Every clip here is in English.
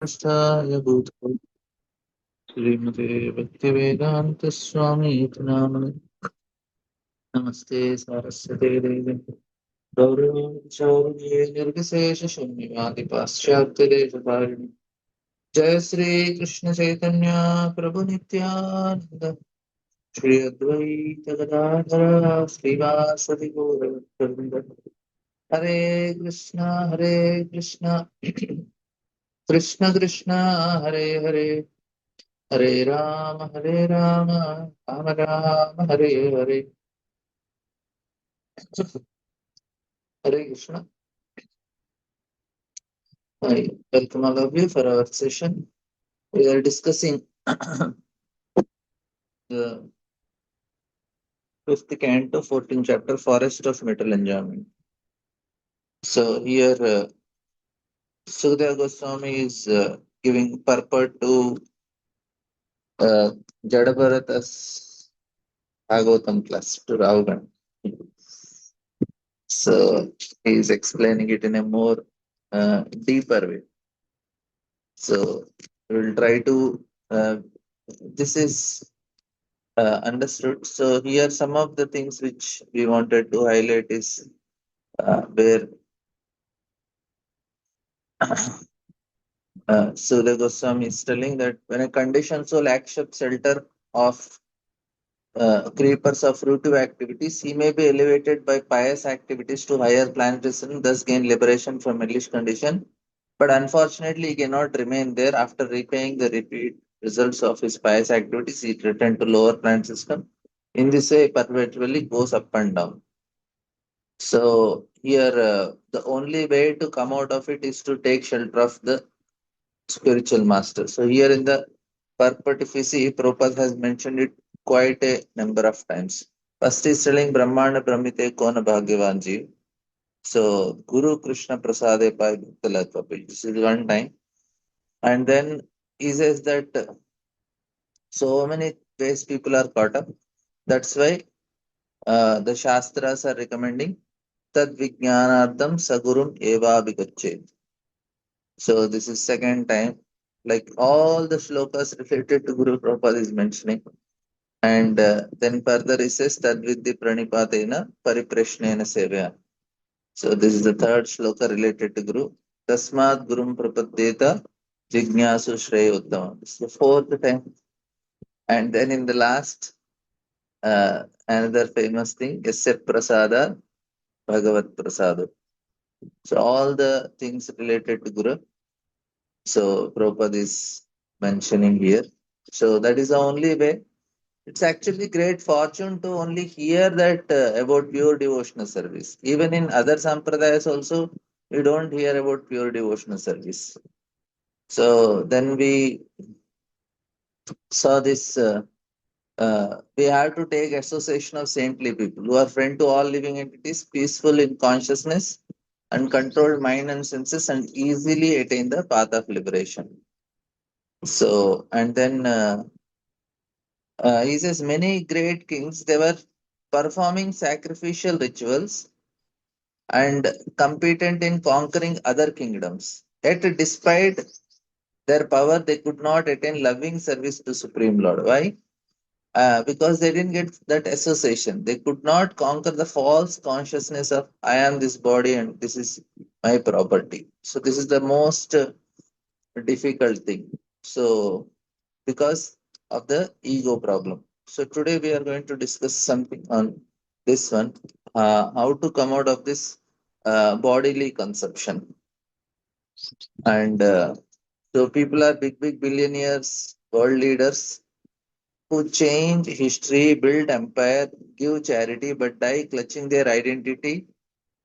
Namastaye Bhutale Srimate Bhaktivedanta Swami Iti Namane Namaste Saraswate Deve Gauracharya Nirvisesha Shunyavadi Paschatya Devaparini Jai Sri Krishna Chaitanya Prabhu Nityananda Shri Advaita Gadadhara Srivasadi Gauravinda Hare Krishna Krishna Krishna Hare Hare Hare Rama, Rama Rama, Hare Hare. Hare Krishna. I welcome all of you for our session. We are discussing the fifth canto, 14th chapter, Forest of Metal Enjoyment. So here, Sukadeva Goswami is giving purport to uh, Jadabharata's Bhagavatam class to Ravagan. So he is explaining it in a more deeper way. So we will try to. This is understood. So here some of the things which we wanted to highlight is where Sudha Goswami is telling that when a conditioned soul accepts shelter of creepers of fruitive activities, he may be elevated by pious activities to higher planetarism, thus gain liberation from hellish condition. But unfortunately, he cannot remain there after repaying the repeat results of his pious activities. He returned to lower planet system. In this way, perpetually goes up and down. So here, the only way to come out of it is to take shelter of the spiritual master. So here in the purport, if you see, Prabhupada has mentioned it quite a number of times. First is telling Brahmana Brahmite Kona Bhagyavan Jeev. So Guru Krishna Prasade Pai Bhaktalatvapi. This is one time. And then he says that so many ways people are caught up. That's why the Shastras are recommending Tad Vijnanardam Sagurum Eva Bigachet. So this is second time. Like all the shlokas related to Guru Prabhupada is mentioning. And then further he says that with the Pranipatena Pariprashnena Sevya. So this is the third shloka related to Guru. Tasmat Gurum Prapaddeta Jignasu Shreya Uttama. This is the fourth time. And then in the last, another famous thing, Yasya Prasada Bhagavat Prasada. So all the things related to Guru. So Prabhupada is mentioning here. So that is the only way. It's actually great fortune to only hear that about pure devotional service. Even in other sampradayas also, we don't hear about pure devotional service. So then we saw this. We have to take association of saintly people who are friend to all living entities, peaceful in consciousness, and controlled mind and senses, and easily attain the path of liberation. So, and then he says many great kings they were performing sacrificial rituals and competent in conquering other kingdoms. Yet, despite their power, they could not attain loving service to Supreme Lord. Why? Because they didn't get that association. They could not conquer the false consciousness of I am this body and this is my property. So this is the most difficult thing. So because of the ego problem. So today we are going to discuss something on this one, how to come out of this bodily consumption. And so people are big billionaires, world leaders who change history, build empire, give charity, but die clutching their identity,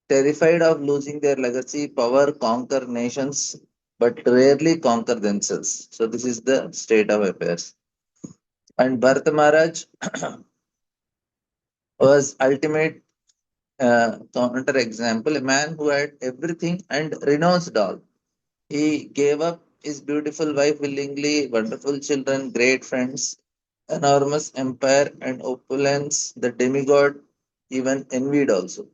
terrified of losing their legacy, power, conquer nations, but rarely conquer themselves. So this is the state of affairs. And Bharata Maharaj was ultimate counter example, a man who had everything and renounced all. He gave up his beautiful wife willingly, wonderful children, great friends, enormous empire and opulence. The demigod even envied also.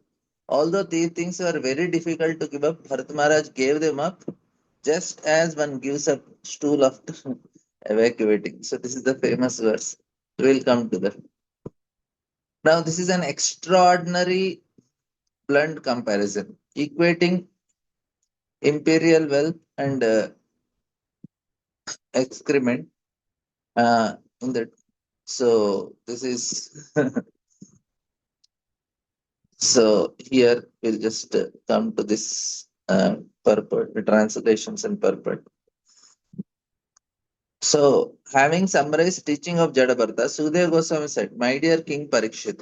Although these things were very difficult to give up, Bharat Maharaj gave them up just as one gives up stool after evacuating. So this is the famous verse. We'll come to that. Now this is an extraordinary blunt comparison, equating imperial wealth and excrement in the. So this is so here we'll just come to this purport, the translations and purport. So, having summarized teaching of Jadabarta, Sudhir Goswami said, "My dear King Parikshit,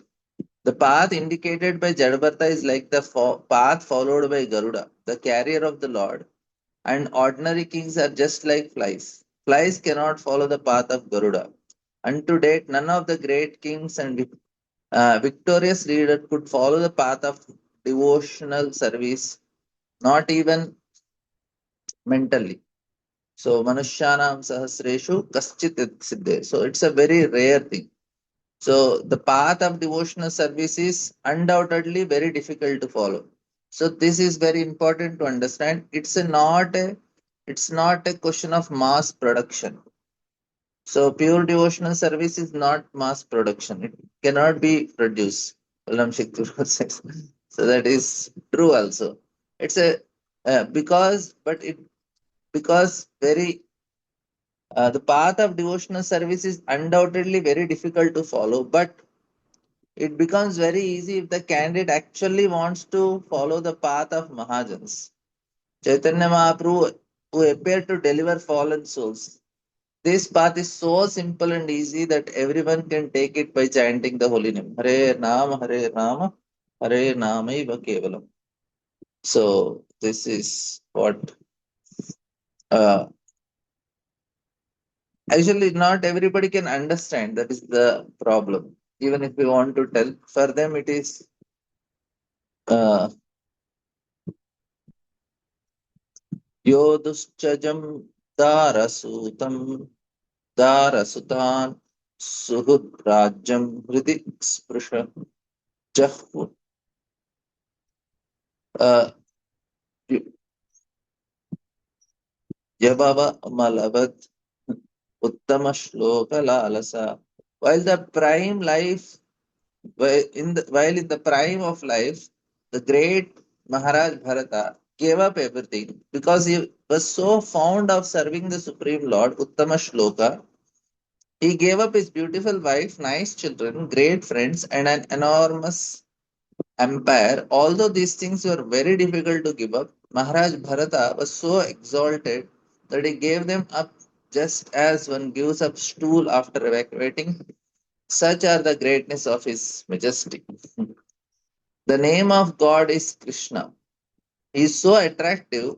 the path indicated by Jadabarta is like the path followed by Garuda, the carrier of the Lord, and ordinary kings are just like flies. Flies cannot follow the path of Garuda. And to date, none of the great kings and victorious leaders could follow the path of devotional service, not even mentally. So, Manushyanam Sahasreshu Kaschit Siddhe. So, it's a very rare thing. So, the path of devotional service is undoubtedly very difficult to follow. So, this is very important to understand. It's not a question of mass production. So, pure devotional service is not mass production. It cannot be produced. Ulam Shakti says. So, that is true also. It's a because very the path of devotional service is undoubtedly very difficult to follow, but it becomes very easy if the candidate actually wants to follow the path of Mahajans. Chaitanya Mahaprabhu, who appeared to deliver fallen souls. This path is so simple and easy that everyone can take it by chanting the holy name. Hare Nama, Hare Nama, Hare Nama Iva Kevalam. So, this is what uh, actually, not everybody can understand. That is the problem. Even if we want to tell, for them it is uh, yoduschajam darasutam darasutan suhud rajam hridi sprusha jahu uh, yabava malavad uttama shloka lalasa. While the prime life while in the prime of life, the great Maharaj Bharata gave up everything because he was so fond of serving the Supreme Lord, Uttama Shloka. He gave up his beautiful wife, nice children, great friends, and an enormous empire. Although these things were very difficult to give up, Maharaj Bharata was so exalted that he gave them up just as one gives up stool after evacuating. Such are the greatness of his majesty. The name of God is Krishna. He is so attractive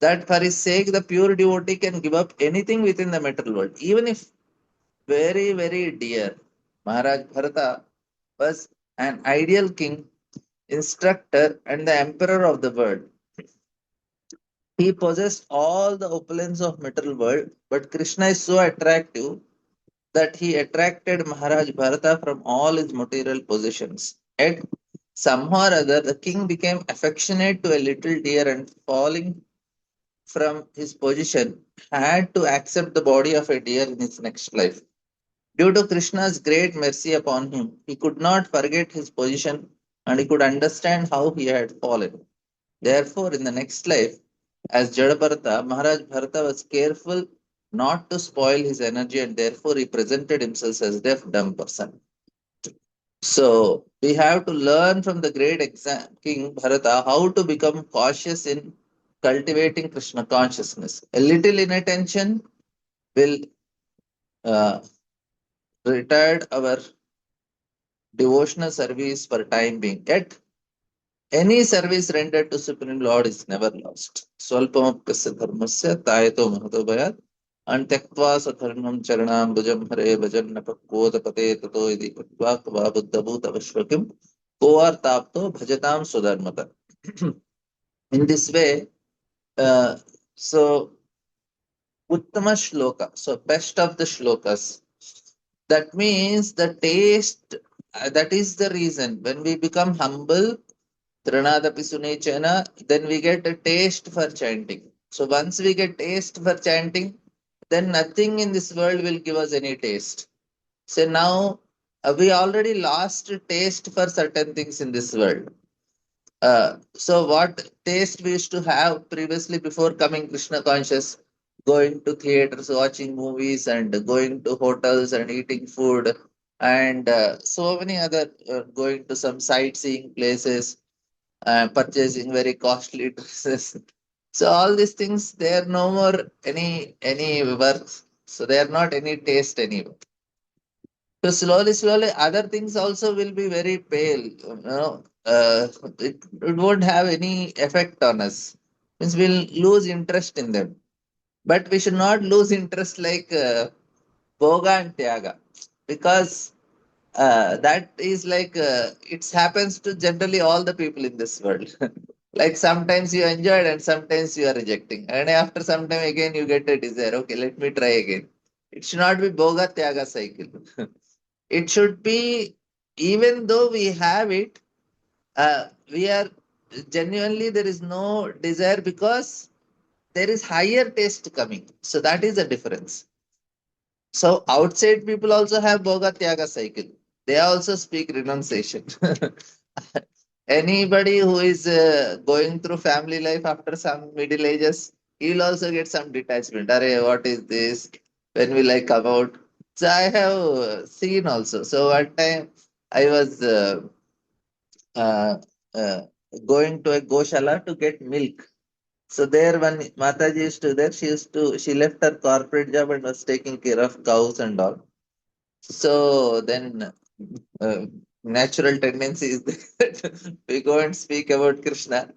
that for his sake, the pure devotee can give up anything within the material world, even if very, very dear. Maharaj Bharata was an ideal king, instructor, and the emperor of the world. He possessed all the opulence of material world, but Krishna is so attractive that he attracted Maharaj Bharata from all his material possessions. Yet, somehow or other, the king became affectionate to a little deer and falling from his position, had to accept the body of a deer in his next life. Due to Krishna's great mercy upon him, he could not forget his position and he could understand how he had fallen. Therefore, in the next life, as Jadabharata, Maharaj Bharata was careful not to spoil his energy and therefore he presented himself as deaf dumb person. So we have to learn from the great King Bharata how to become cautious in cultivating Krishna consciousness. A little inattention will uh, retard our devotional service for time being. Yet any service rendered to Supreme Lord is never lost. Swalpamapyasya dharmasya tayato mahato bhayat antaktva sadharmam charanam bhujam hare bhajan napakkoda pate tato idi katva kva buddha bhuta vashvakim kovar tapto bhajatam sudharmata. In this way, uh, so Uttama Shloka, so best of the shlokas. That means the taste, that is the reason when we become humble, Trinadapi Sunechana, then we get a taste for chanting. So once we get taste for chanting, then nothing in this world will give us any taste. So now we already lost taste for certain things in this world. So what taste we used to have previously before coming Krishna conscious, going to theaters, watching movies, and going to hotels and eating food, and so many other going to some sightseeing places, purchasing very costly dresses. So all these things, they are no more any worth. So they are not any taste anymore. So slowly, other things also will be very pale. It won't have any effect on us. Means we'll lose interest in them. But we should not lose interest like Bhoga and Tyaga, because that is like it happens to generally all the people in this world. Like sometimes you enjoyed and sometimes you are rejecting, and after some time again you get a desire. Okay, let me try again. It should not be Bhoga Tyaga cycle. It should be, even though we have it, we are genuinely, there is no desire because there is higher taste coming. So that is the difference. So outside people also have Bhoga Tyaga cycle. They also speak renunciation. Anybody who is going through family life after some middle ages, he'll also get some detachment. Arey, what is this? When will I come out? So I have seen also. So one time I was uh, uh, going to a goshala to get milk. So there when Mataji used to there, she left her corporate job and was taking care of cows and all. So then uh, natural tendency is that we go and speak about Krishna.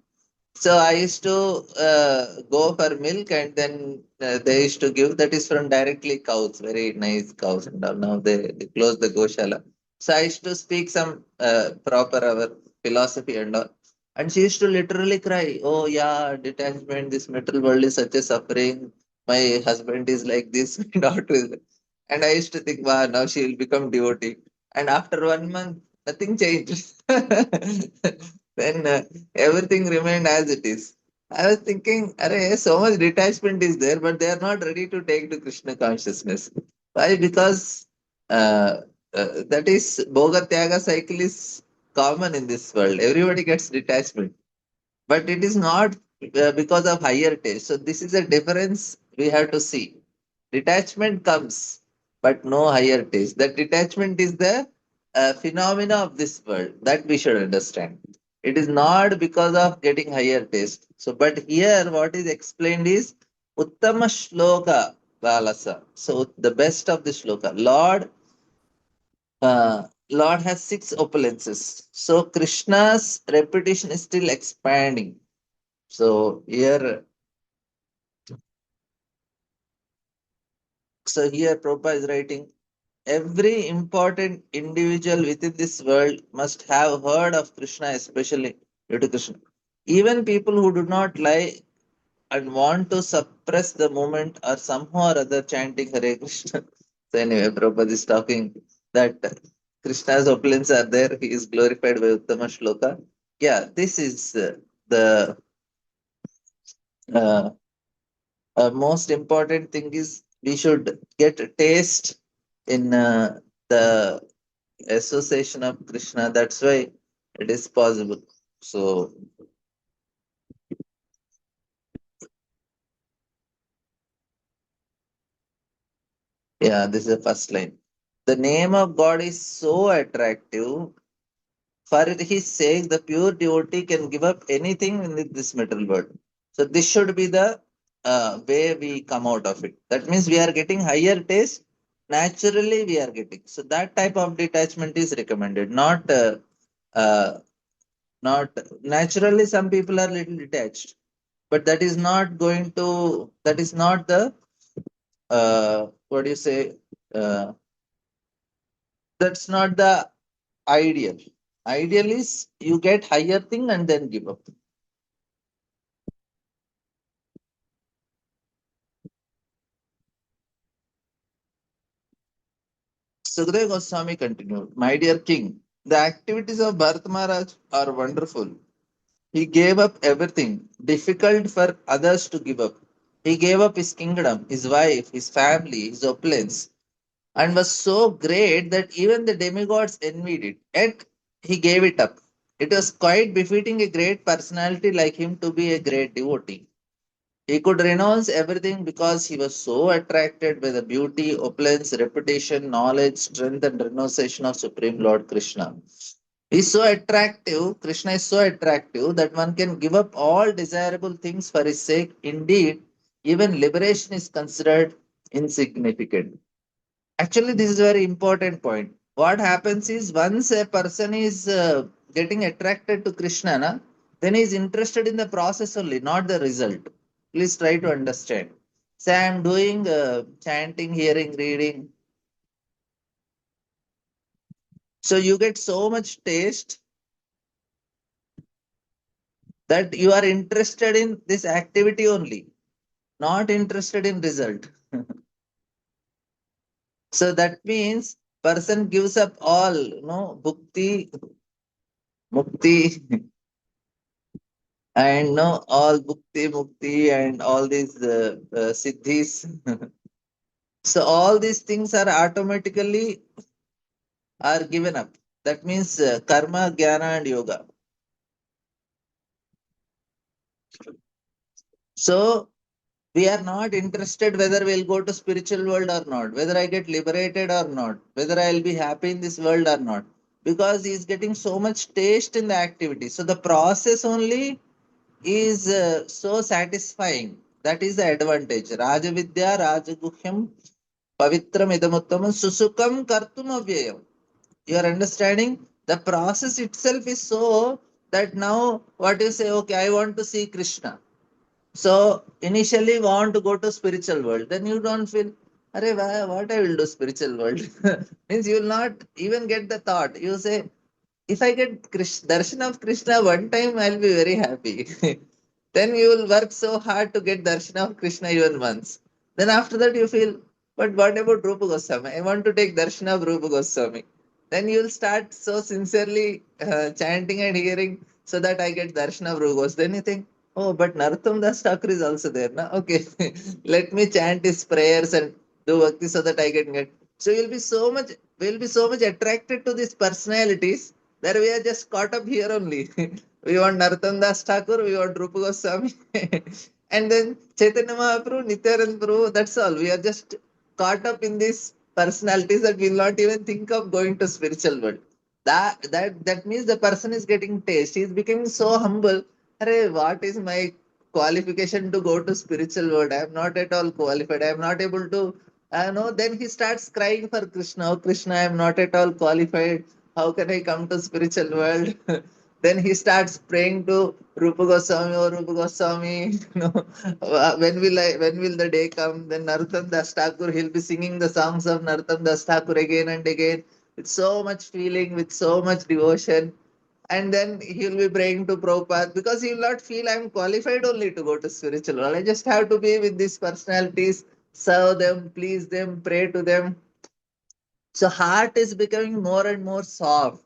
So I used to go for milk, and then they used to give, that is from directly cows, very nice cows and all. Now they close the Goshala. So I used to speak some proper our philosophy and all. And she used to literally cry, oh yeah, detachment, this material world is such a suffering. My husband is like this, my daughter is like. And I used to think, wow, now she will become devotee. And after 1 month, nothing changed. Then everything remained as it is. I was thinking, array, so much detachment is there, but they are not ready to take to Krishna consciousness. Why? Because that is Bhoga Tyaga cycle is common in this world. Everybody gets detachment, but it is not because of higher taste. So this is a difference we have to see. Detachment comes, but no higher taste. That detachment is the phenomena of this world that we should understand. It is not because of getting higher taste. So, but here what is explained is Uttama Shloka Balasa. So the best of the shloka. Lord has six opulences. So Krishna's repetition is still expanding. So here Prabhupada is writing, every important individual within this world must have heard of Krishna, especially due to Krishna. Even people who do not lie and want to suppress the movement are somehow or other chanting Hare Krishna. So anyway, Prabhupada is talking that Krishna's opulence are there. He is glorified by Uttama Shloka. Yeah, this is the uh, most important thing is we should get a taste in the association of Krishna. That's why it is possible. So, yeah, this is the first line. The name of God is so attractive. For his sake, the pure devotee can give up anything in this material world. So, this should be the way we come out of it. That means we are getting higher taste. Naturally, we are getting. So, that type of detachment is recommended, uh, not naturally. Some people are little detached, but that is not going to, that is not the what do you say, uh, that's not the ideal. Ideal is you get higher thing and then give up. Sukadeva Goswami continued, my dear king, the activities of Bharat Maharaj are wonderful, He gave up everything, difficult for others to give up. He gave up his kingdom, his wife, his family, his opulence, and was so great that even the demigods envied it. Yet he gave it up. It was quite befitting a great personality like him to be a great devotee. He could renounce everything because he was so attracted by the beauty, opulence, reputation, knowledge, strength, and renunciation of Supreme Lord Krishna. He's so attractive, Krishna is so attractive that one can give up all desirable things for his sake. Indeed, even liberation is considered insignificant. Actually, this is a very important point. What happens is once a person is getting attracted to Krishna, na, then he is interested in the process only, not the result. Please try to understand. Say, I am doing chanting, hearing, reading. So you get so much taste that you are interested in this activity only, not interested in result. So that means person gives up all, bhukti, mukti, and no all bhukti, mukti, and all these siddhis. So all these things are automatically are given up. That means karma, jnana, and yoga. So we are not interested whether we'll go to spiritual world or not, whether I get liberated or not, whether I'll be happy in this world or not, because he's getting so much taste in the activity. So the process only is so satisfying. That is the advantage. Rajavidya rajaguhyam pavitram idamuttamam susukam kartum avyayam. You are understanding? The process itself is so that now what you say, okay, I want to see Krishna. So initially want to go to spiritual world, then you don't feel, Arey, what I will do spiritual world? Means you will not even get the thought. You say, if I get darshan of Krishna one time, I'll be very happy. Then you will work so hard to get darshan of Krishna even once. Then after that you feel, but what about Rupa Goswami? I want to take darshan of Rupa Goswami. Then you will start so sincerely chanting and hearing so that I get darshan of Rupa Goswami. Then you think, oh, but Narottam Das Thakur is also there. Na? Okay, let me chant his prayers and do bhakti so that I get. So you'll be so much, we'll be so much attracted to these personalities that we are just caught up here only. We want Narottam Das Thakur, we want Rupa Goswami, and then Chaitanya Mahaprabhu, Nityananda Prabhu. That's all. We are just caught up in these personalities that will not even think of going to spiritual world. That means the person is getting taste. He is becoming so humble. Arey, what is my qualification to go to spiritual world? I am not at all qualified. I am not able to. No, then he starts crying for Krishna. Oh, Krishna, I am not at all qualified. How can I come to spiritual world? Then he starts praying to Rupa Goswami, oh Rupa Goswami, when will the day come? Then Narottam Das Thakur, he'll be singing the songs of Narottam Das Thakur again and again with so much feeling, with so much devotion. And then he'll be praying to Prabhupada because he will not feel I'm qualified only to go to spiritual world. I just have to be with these personalities, serve them, please them, pray to them. So heart is becoming more and more soft.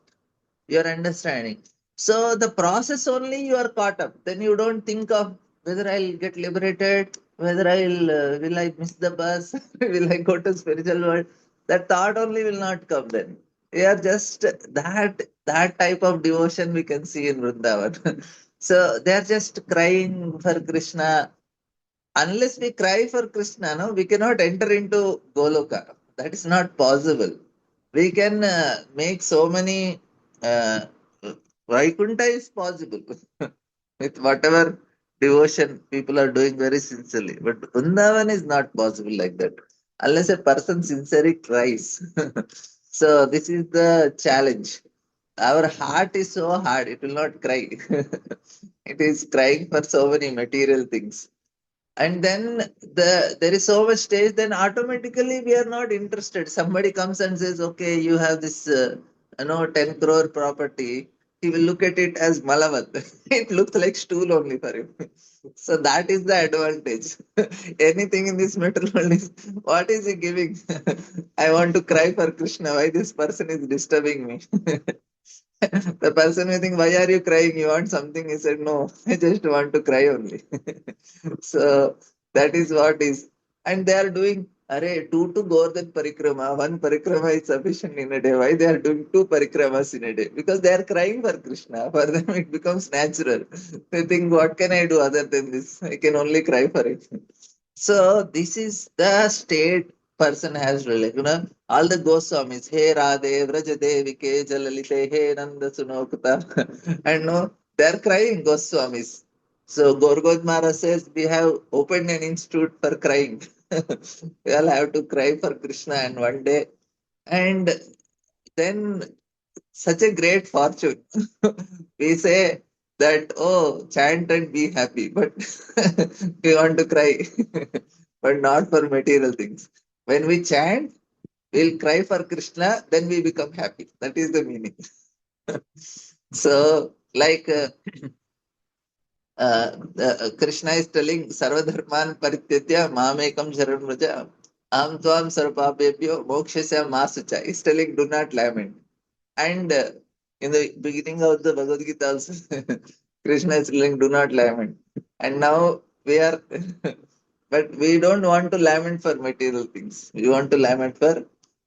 You're understanding. So the process only you are caught up. Then you don't think of whether I'll get liberated, whether I'll will I miss the bus, will I go to spiritual world. That thought only will not come then. We are just that type of devotion we can see in Vrindavan. So they are just crying for Krishna. Unless we cry for Krishna, no, we cannot enter into Goloka. That is not possible. We can make so many. Vaikuntha is possible with whatever devotion people are doing very sincerely. But Vrindavan is not possible like that unless a person sincerely cries. So this is the challenge. Our heart is so hard, it will not cry. It is crying for so many material things. And then there is so much stage, then automatically we are not interested. Somebody comes and says, okay, you have this 10 crore property. He will look at it as malavat. It looks like stool only for him. So that is the advantage. Anything in this material world is, what is he giving? I want to cry for Krishna, why this person is disturbing me? The person may think, why are you crying? You want something? He said, no, I just want to cry only. So that is what is. And they are doing, array, two Govardhan parikrama, one parikrama is sufficient in a day. Why they are doing two parikramas in a day? Because they are crying for Krishna. For them, it becomes natural. They think, what can I do other than this? I can only cry for it. So this is the state person has really, all the Goswamis, Hey Radhe, Vraja Devike, Jalalite, Hey Nanda Sunokata, and no, they're crying Goswamis. So Gorgod Maharaj says we have opened an institute for crying. We all have to cry for Krishna and one day. And then such a great fortune. We say that, oh, chant and be happy, but we want to cry, but not for material things. When we chant, we'll cry for Krishna, then we become happy. That is the meaning. So, like Krishna is telling, Sarvadharman Parityatya Mamekam Sharanraja Am Tvam Sarvapapebhyo Mokshasya Masucha. He's telling, do not lament. And in the beginning of the Bhagavad Gita also, Krishna is telling, do not lament. And now we are, but we don't want to lament for material things. We want to lament for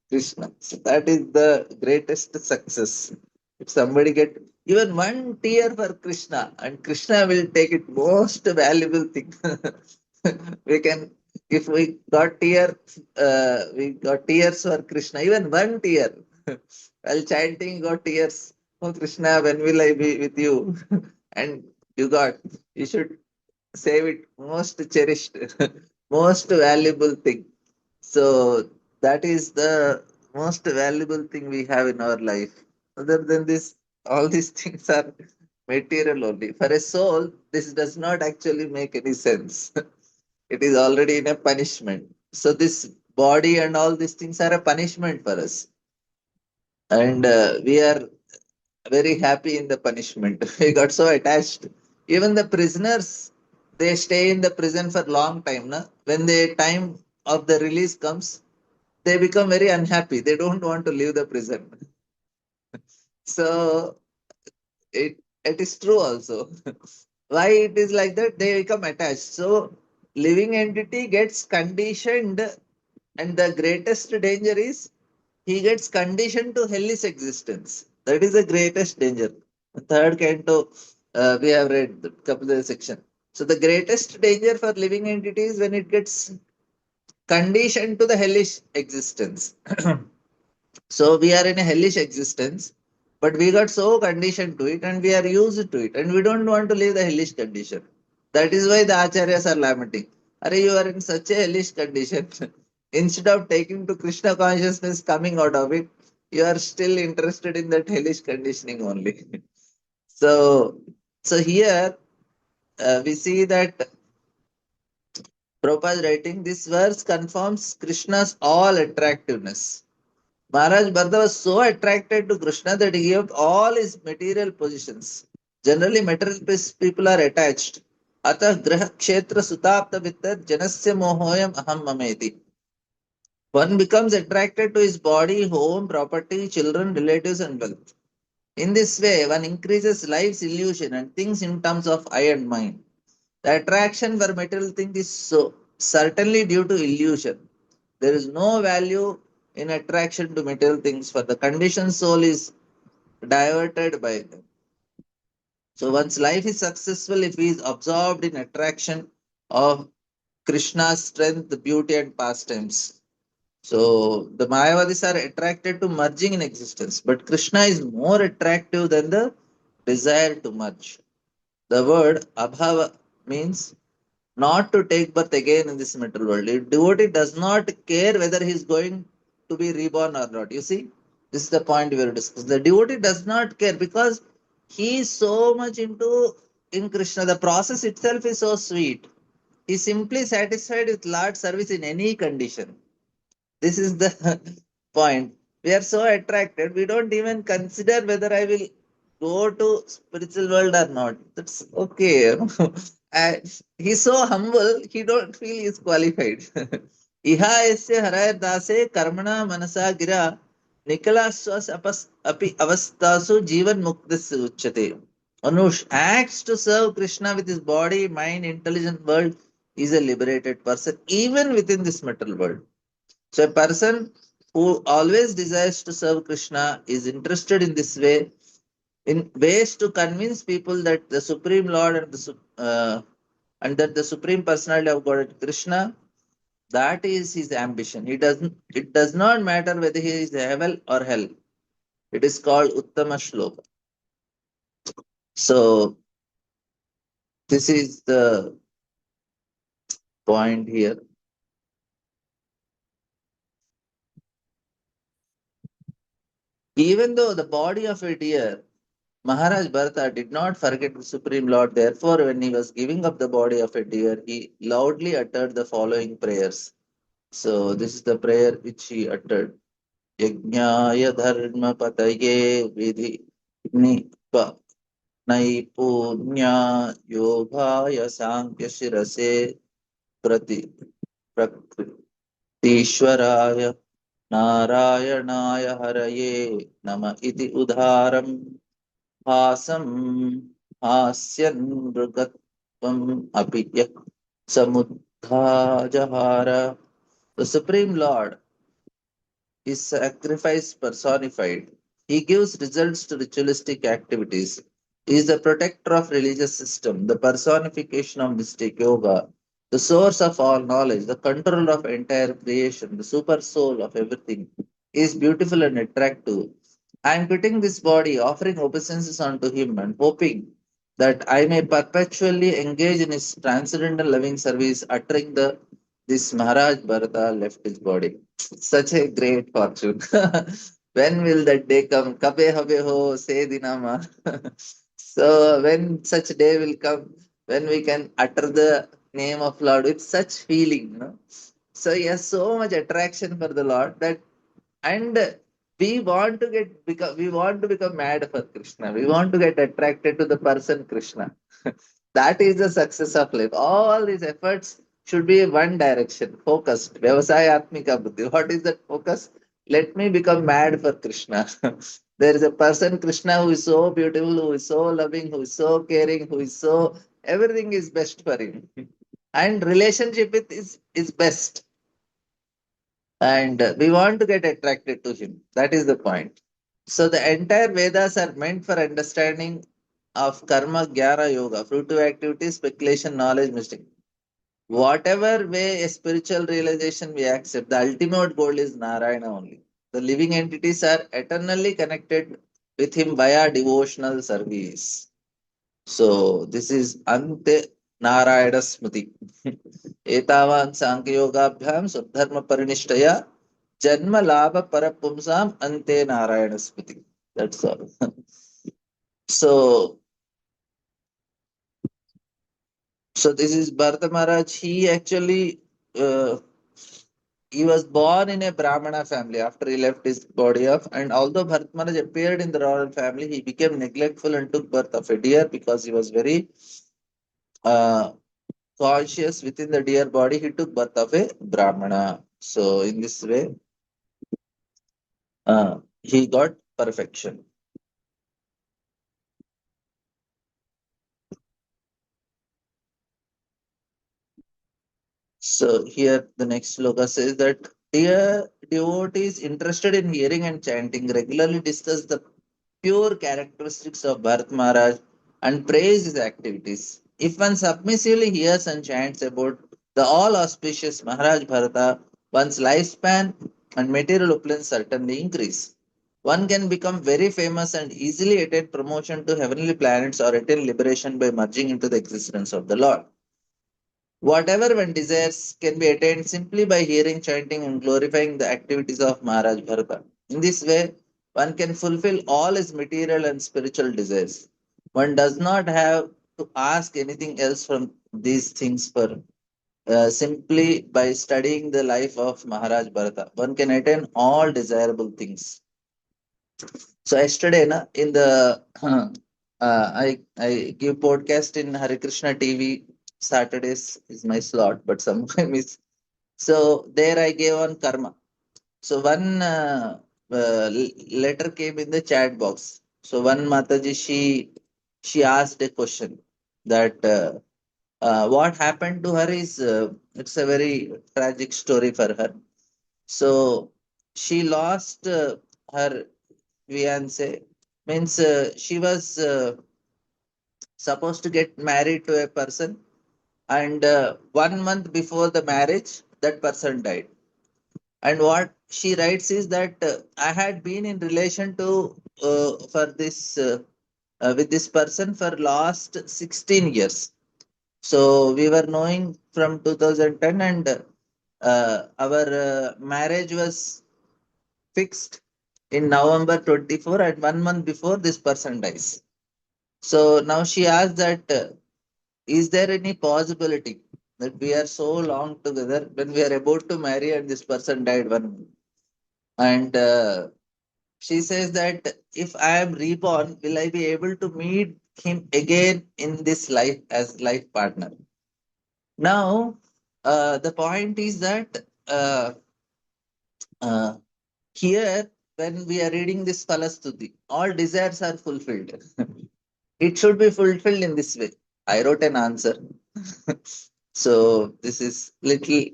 Krishna. So that is the greatest success. If somebody get even one tear for Krishna, and Krishna will take it most valuable thing. We can, if we got we got tears for Krishna, even one tear. While chanting, got tears. Oh Krishna, when will I be with you? And you got, you should save it most cherished, most valuable thing. So that is the most valuable thing we have in our life. Other than this, all these things are material only. For a soul, this does not actually make any sense. It is already in a punishment. So this body and all these things are a punishment for us. And we are very happy in the punishment. We got so attached. Even the prisoners, they stay in the prison for long time. Na? When the time of the release comes, they become very unhappy. They don't want to leave the prison. So it is true also. Why it is like that? They become attached. So living entity gets conditioned, and the greatest danger is he gets conditioned to hellish existence. That is the greatest danger. Third canto, we have read the couple of section. So the greatest danger for living entity is when it gets conditioned to the hellish existence. So we are in a hellish existence, but we got so conditioned to it and we are used to it, and we don't want to leave the hellish condition. That is why the acharyas are lamenting. Are you are in such a hellish condition. Instead of taking to Krishna consciousness, coming out of it, you are still interested in that hellish conditioning only. So, so here we see that Prabhupada is writing, this verse confirms Krishna's all attractiveness. Maharaj Bharata was so attracted to Krishna that he gave up all his material possessions. Generally, material people are attached. Atah graha kshetra sutapta vittat janasya mohoyam aham mameti. One becomes attracted to his body, home, property, children, relatives, and wealth. In this way, one increases life's illusion and thinks in terms of I and mine. The attraction for material things is so certainly due to illusion. There is no value in attraction to material things, for the conditioned soul is diverted by them. So one's life is successful if he is absorbed in attraction of Krishna's strength, beauty, and pastimes. So the Mayavadis are attracted to merging in existence, but Krishna is more attractive than the desire to merge. The word abhava means not to take birth again in this material world. The devotee does not care whether he is going to be reborn or not. You see, this is the point we will discuss. The devotee does not care because he is so much into in Krishna. The process itself is so sweet. He is simply satisfied with Lord service in any condition. This is the point. We are so attracted, we don't even consider whether I will go to spiritual world or not. That's okay. And he's so humble, he don't feel he's qualified. Iha esya haraya dase karmana manasa gira Nicholas api avastasu jivan muktasya uchyate. Anush acts to serve Krishna with his body, mind, intelligent world is a liberated person even within this material world. So a person who always desires to serve Krishna is interested in this way, in ways to convince people that the Supreme Lord and that the Supreme Personality of God Krishna, that is his ambition. He doesn't. It does not matter whether he is heaven or hell. It is called Uttama Shloka. So this is the point here. Even though the body of a deer, Maharaj Bharata did not forget the Supreme Lord. Therefore, when he was giving up the body of a deer, he loudly uttered the following prayers. So this is the prayer which he uttered. Yajnaya dharma pataye vidhi nipa naipunya yogaya sankhya shirase prati prakriti नारायणाय हरये नम इति उदारं हासं हास्यन् मृगत्वम् अपि यः समुद्धाजहार. The Supreme Lord is sacrifice personified. He gives results to ritualistic activities. He is the protector of religious system, the personification of mystic yoga, the source of all knowledge, the controller of entire creation, the super soul of everything. He is beautiful and attractive. I am quitting this body, offering obeisances unto him, and hoping that I may perpetually engage in his transcendental loving service, uttering the this Maharaj Bharata left his body. Such a great fortune. When will that day come? Kabe habe ho, say dinama. So when such day will come, when we can utter the name of Lord with such feeling, So he has so much attraction for the Lord that, and we want to become mad for Krishna. We want to get attracted to the person Krishna. That is the success of life. All these efforts should be one direction, focused. Vyavasaya Atmika Buddhi. What is that focus? Let me become mad for Krishna. There is a person, Krishna, who is so beautiful, who is so loving, who is so caring, who is so everything is best for him. And relationship with is best. And we want to get attracted to him. That is the point. So the entire Vedas are meant for understanding of karma, gyara, yoga, fruitive activity, speculation, knowledge, mystic. Whatever way a spiritual realization we accept, the ultimate goal is Narayana only. The living entities are eternally connected with him via devotional service. So this is Ante Narayana Smriti. Etavan Sankhyogaabhyam Swadharma Parinishthaya Janma Labha Parapumsam Ante Narayana Smriti. That's all. So so this is Bharata Maharaj. He actually he was born in a Brahmana family after he left his body off. And although Bharat Maharaj appeared in the royal family, he became neglectful and took birth of a deer because he was very uh, conscious within the deer body. He took birth of a Brahmana. So in this way, he got perfection. So here the next sloka says that dear devotees interested in hearing and chanting regularly discuss the pure characteristics of Bharat Maharaj and praise his activities. If one submissively hears and chants about the all auspicious Maharaj Bharata, one's lifespan and material opulence certainly increase. One can become very famous and easily attain promotion to heavenly planets or attain liberation by merging into the existence of the Lord. Whatever one desires can be attained simply by hearing, chanting, and glorifying the activities of Maharaj Bharata. In this way, one can fulfill all his material and spiritual desires. One does not have to ask anything else from these things for simply by studying the life of Maharaj Bharata. One can attain all desirable things. So yesterday, in the I give podcast in Hare Krishna TV. Saturdays is my slot, but sometimes so there I gave on karma. So one letter came in the chat box. So one Mataji, she asked a question that what happened to her is it's a very tragic story for her. So she lost her fiance. Means she was supposed to get married to a person, and 1 month before the marriage, that person died. And what she writes is that I had been in relation to for this with this person for last 16 years. So we were knowing from 2010, and our marriage was fixed in November 24, and 1 month before this person dies. So now she asked that is there any possibility that we are so long together when we are about to marry and this person died 1 month? And she says that if I am reborn, will I be able to meet him again in this life as life partner? Now, the point is that uh, here, when we are reading this Falastuti, all desires are fulfilled. It should be fulfilled in this way. I wrote an answer. So this is little.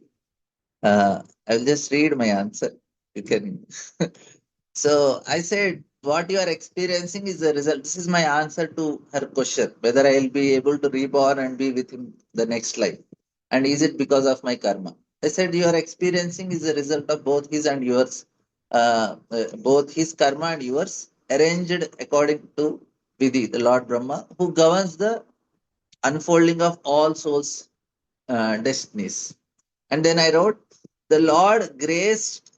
I'll just read my answer. You can. So I said, what you are experiencing is the result. This is my answer to her question, whether I'll be able to reborn and be with him the next life. And is it because of my karma? I said, you are experiencing is the result of both his and yours, both his karma and yours, arranged according to Vidhi, the Lord Brahma, who governs the unfolding of all souls' destinies. And then I wrote, the Lord graced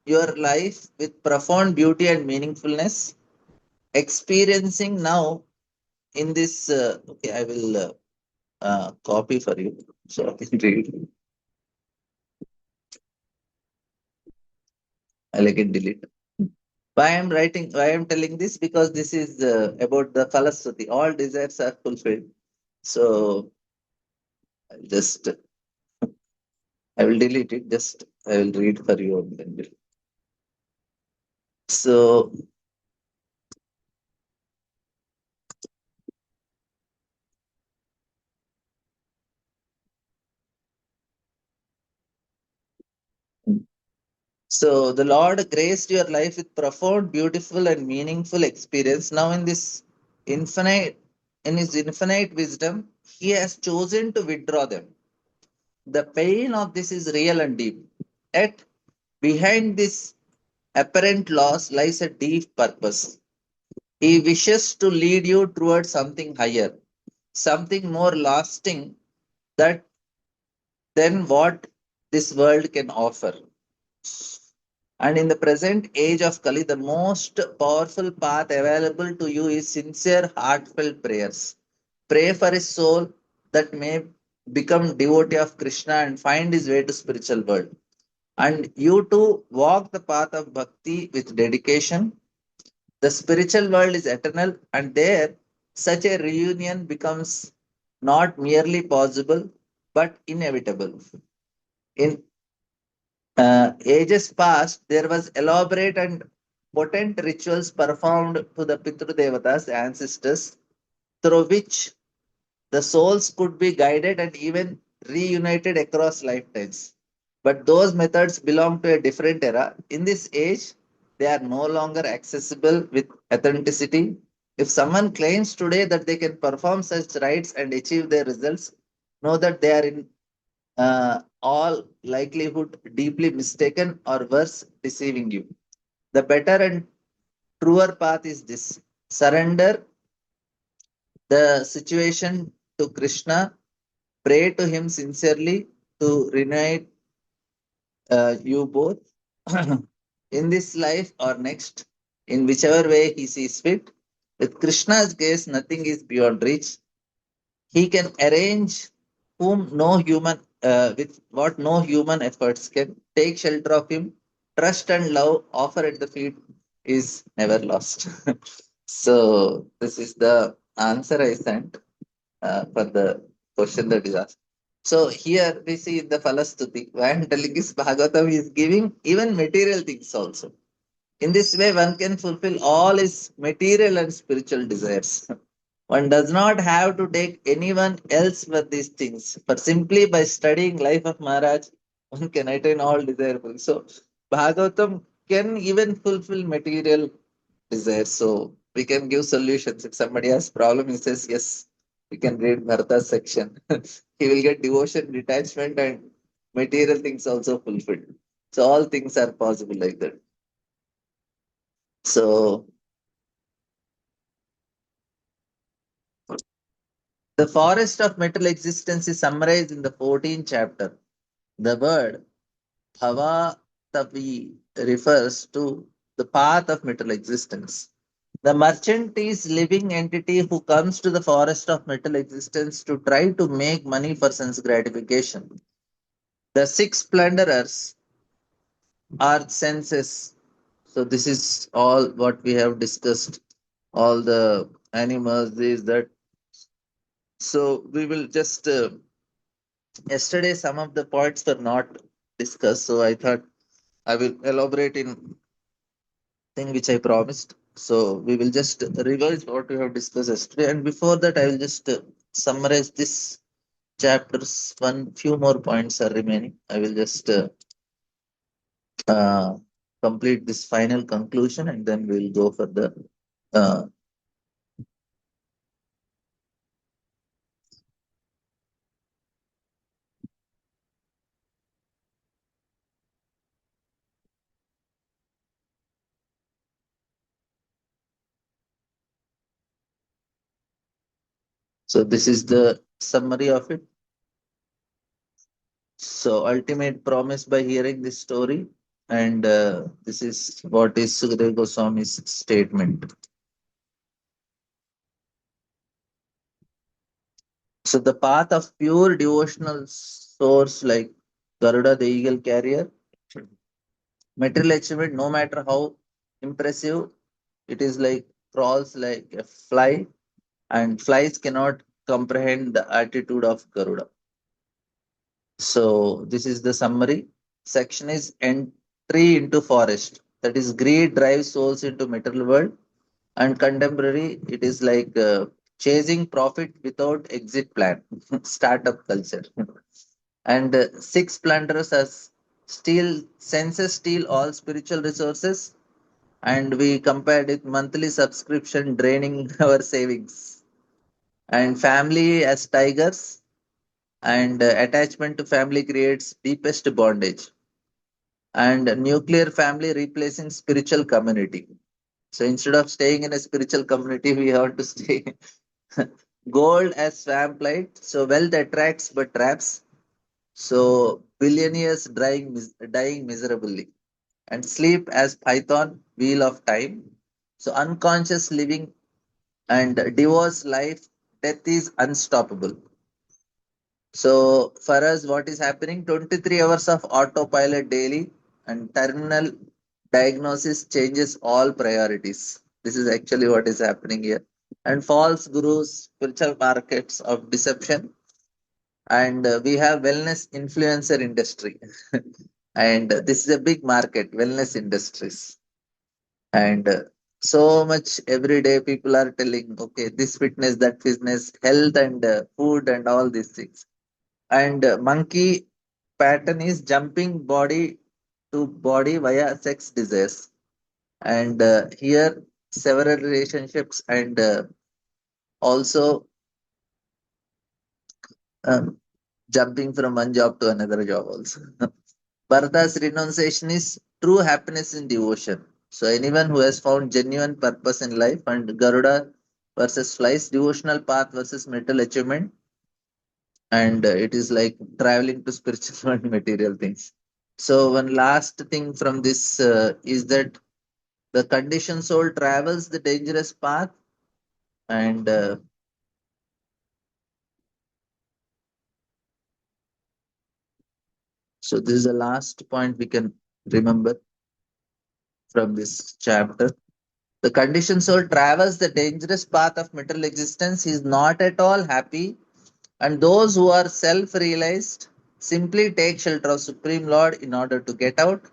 your life with profound beauty and meaningfulness, experiencing now in this. Okay, I will copy for you so I can read. I'll again delete. Why I'm writing, why I'm telling this? Because this is about the Falasuti. All desires are fulfilled. So I'll just, I will delete it. Just, I will read for you. And then so, so the Lord graced your life with profound, beautiful, and meaningful experience. Now, in His infinite wisdom, He has chosen to withdraw them. The pain of this is real and deep. Yet, behind this apparent loss lies a deep purpose. He wishes to lead you towards something higher, something more lasting that than what this world can offer. And in the present age of Kali, the most powerful path available to you is sincere, heartfelt prayers. Pray for his soul that may become devotee of Krishna and find his way to spiritual world. And you too walk the path of bhakti with dedication. The spiritual world is eternal, and there such a reunion becomes not merely possible but inevitable. In ages past, there was elaborate and potent rituals performed to the Pitru Devatas, ancestors, through which the souls could be guided and even reunited across lifetimes. But those methods belong to a different era. In this age, they are no longer accessible with authenticity. If someone claims today that they can perform such rites and achieve their results, know that they are in all likelihood deeply mistaken or worse, deceiving you. The better and truer path is this: surrender the situation to Krishna, pray to Him sincerely to reunite you both in this life or next, in whichever way He sees fit. With Krishna's grace, nothing is beyond reach. He can arrange whom no human, with what no human efforts can. Take shelter of him. Trust and love offer at the feet is never lost. So this is the answer I sent for the question that is asked. So here we see the Falastuti. Why I'm telling is Bhagavatam is giving even material things also. In this way, one can fulfill all his material and spiritual desires. One does not have to take anyone else for these things. For simply by studying life of Maharaj, one can attain all desirable. So Bhagavatam can even fulfill material desires. So we can give solutions. If somebody has problem, he says yes. We can read Bharata's section. He will get devotion, detachment, and material things also fulfilled. So all things are possible like that. So the forest of metal existence is summarized in the 14th chapter. The word Bhavatavi refers to the path of metal existence. The merchant is living entity who comes to the forest of metal existence to try to make money for sense gratification. The six plunderers are senses. So this is all what we have discussed. All the animals, this, that. So we will just yesterday some of the points were not discussed. So I thought I will elaborate in thing which I promised. So we will just revise what we have discussed yesterday. And before that, I will just summarize this chapters. One few more points are remaining. I will just uh, complete this final conclusion, and then we will go for the. Uh, so this is the summary of it. So ultimate promise by hearing this story, and this is what is Sukadeva Goswami's statement. So the path of pure devotional source like Garuda, the eagle carrier, material achievement, no matter how impressive, it is like crawls like a fly, and flies cannot comprehend the attitude of Garuda. So this is the summary. Section is entry into forest. That is greed drives souls into material world, and contemporary it is like chasing profit without exit plan, startup culture. And six plunderers as steal senses steal all spiritual resources, and we compared it monthly subscription draining our savings, and family as tigers, and attachment to family creates deepest bondage, and nuclear family replacing spiritual community. So instead of staying in a spiritual community, we have to stay. Gold as swamp light. So wealth attracts but traps. So billionaires dying miserably. And sleep as python, wheel of time. So unconscious living and divorce life, death is unstoppable. So for us, what is happening? 23 hours of autopilot daily and terminal diagnosis changes all priorities. This is actually what is happening here. And false gurus, spiritual markets of deception, and we have wellness influencer industry. And this is a big market, wellness industries. And so much every day people are telling, okay, this fitness, that fitness, health and food and all these things. And monkey pattern is jumping body to body via sex desires. And here several relationships, and also um, jumping from one job to another job also. Bharata's renunciation is true happiness in devotion. So anyone who has found genuine purpose in life, and Garuda versus flies, devotional path versus mental achievement, and it is like traveling to spiritual and material things. So one last thing from this is that the conditioned soul travels the dangerous path, and so this is the last point we can remember from this chapter. The conditioned soul travels the dangerous path of material existence. He is not at all happy, and those who are self-realized simply take shelter of Supreme Lord in order to get out.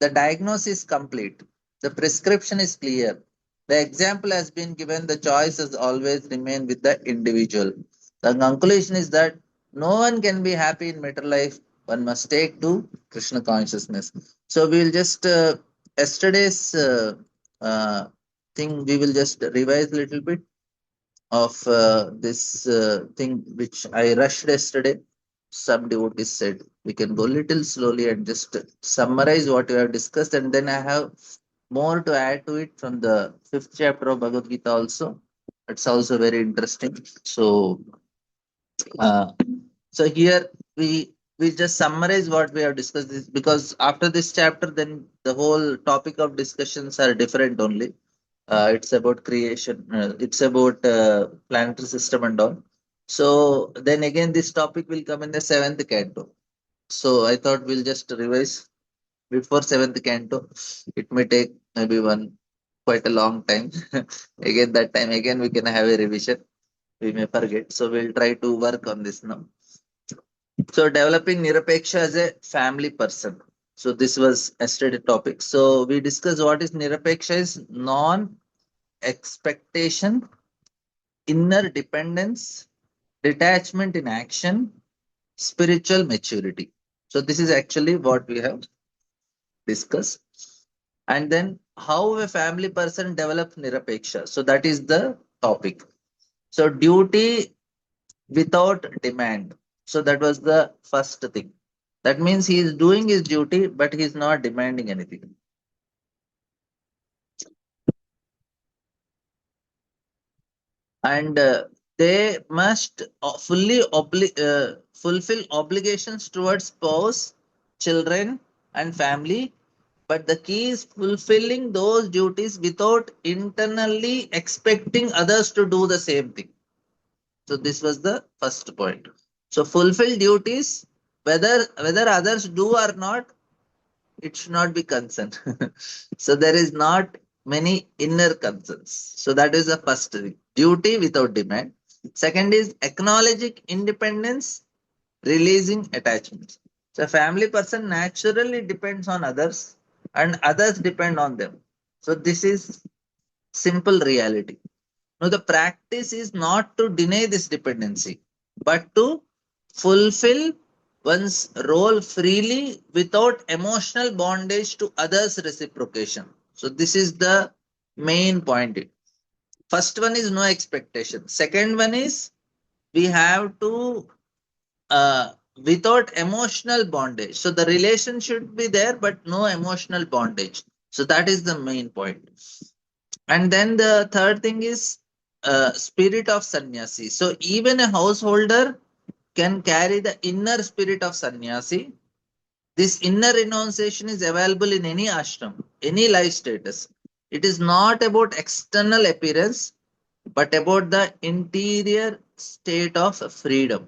The diagnosis is complete. The prescription is clear. The example has been given, the choice has always remained with the individual. The conclusion is that no one can be happy in matter life. One must take to Krishna consciousness. So we will just yesterday's uh, thing we will just revise a little bit of this thing which I rushed yesterday. Some devotees said we can go little slowly and just summarize what we have discussed, and then I have more to add to it from the fifth chapter of Bhagavad Gita also. It's also very interesting. Uh, so here we just summarize what we have discussed this, because after this chapter, then the whole topic of discussions are different only. It's about creation. It's about planetary system and all. So then again, this topic will come in the seventh canto. So I thought we'll just revise before seventh canto. It may take maybe one quite a long time. Again, that time again we can have a revision. We may forget. So we'll try to work on this now. So developing Nirapeksha as a family person. So this was yesterday topic. So we discussed what is Nirapeksha is non-expectation, inner dependence, detachment in action, spiritual maturity. So this is actually what we have discussed. And then how a family person develops Nirapeksha. So that is the topic. So duty without demand. So that was the first thing. That means he is doing his duty, but he is not demanding anything. And they must fulfill obligations towards spouse, children, and family. But the key is fulfilling those duties without internally expecting others to do the same thing. So this was the first point. So fulfill duties, whether others do or not, it should not be concerned. So there is not many inner concerns. So that is the first thing. Duty without demand. Second is acknowledging independence, releasing attachments. So a family person naturally depends on others and others depend on them. So this is simple reality. Now the practice is not to deny this dependency, but to fulfill one's role freely without emotional bondage to others' reciprocation. So this is the main point. First one is no expectation. Second one is we have to without emotional bondage. So the relation should be there, but no emotional bondage. So that is the main point. And then the third thing is spirit of sannyasi. So even a householder can carry the inner spirit of sannyasi. This inner renunciation is available in any ashram, any life status. It is not about external appearance, but about the interior state of freedom.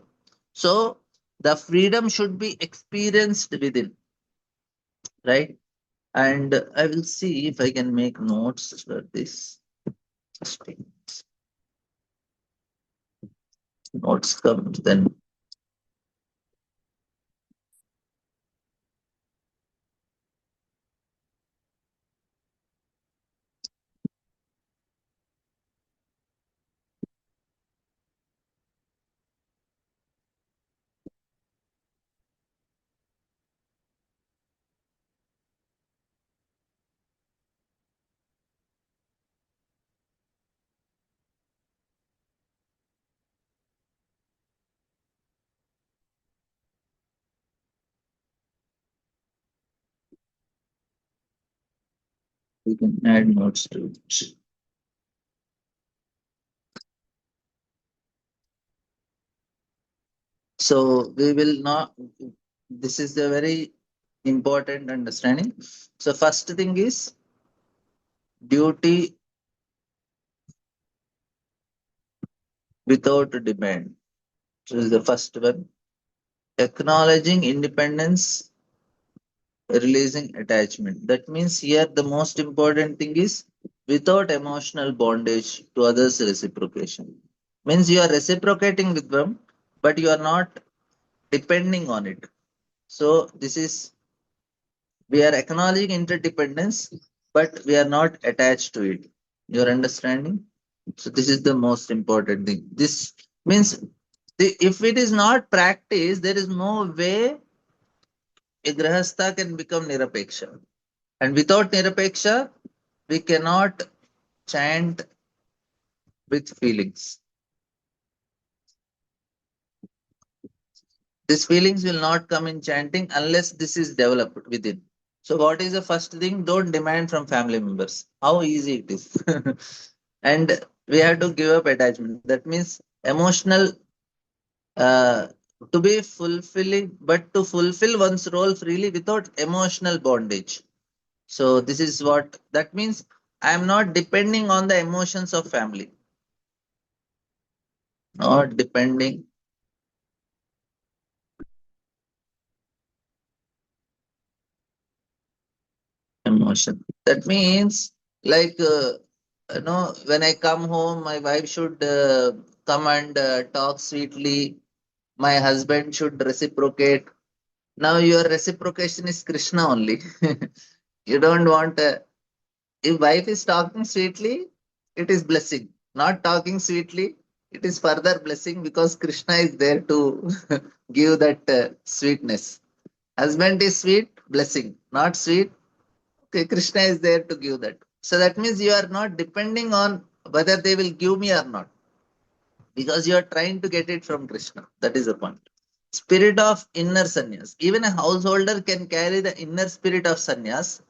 So the freedom should be experienced within, right? And I will see if I can make notes for this. Notes come then. We can add notes to it. So we will not, this is a very important understanding. So first thing is duty without demand. So this is the first one. Acknowledging independence, releasing attachment. That means here the most important thing is without emotional bondage to others' reciprocation. Means you are reciprocating with them, but you are not depending on it. So this is we are acknowledging interdependence but we are not attached to it. You're understanding? So this is the most important thing. This means if it is not practiced, there is no way a grahastha can become nirapeksha. And without nirapeksha, we cannot chant with feelings. These feelings will not come in chanting unless this is developed within. So, what is the first thing? Don't demand from family members. How easy it is. And we have to give up attachment. That means emotional, uh, to be fulfilling, but to fulfill one's role freely without emotional bondage. So, this is what that means. I am not depending on the emotions of family, not depending emotion. That means, like, when I come home, my wife should come and talk sweetly. My husband should reciprocate. Now, your reciprocation is Krishna only. You don't want, if wife is talking sweetly, it is blessing. Not talking sweetly, it is further blessing because Krishna is there to give that sweetness. Husband is sweet, blessing. Not sweet, okay, Krishna is there to give that. So that means you are not depending on whether they will give me or not, because you are trying to get it from Krishna. That is the point. Spirit of inner sannyas. Even a householder can carry the inner spirit of sannyas.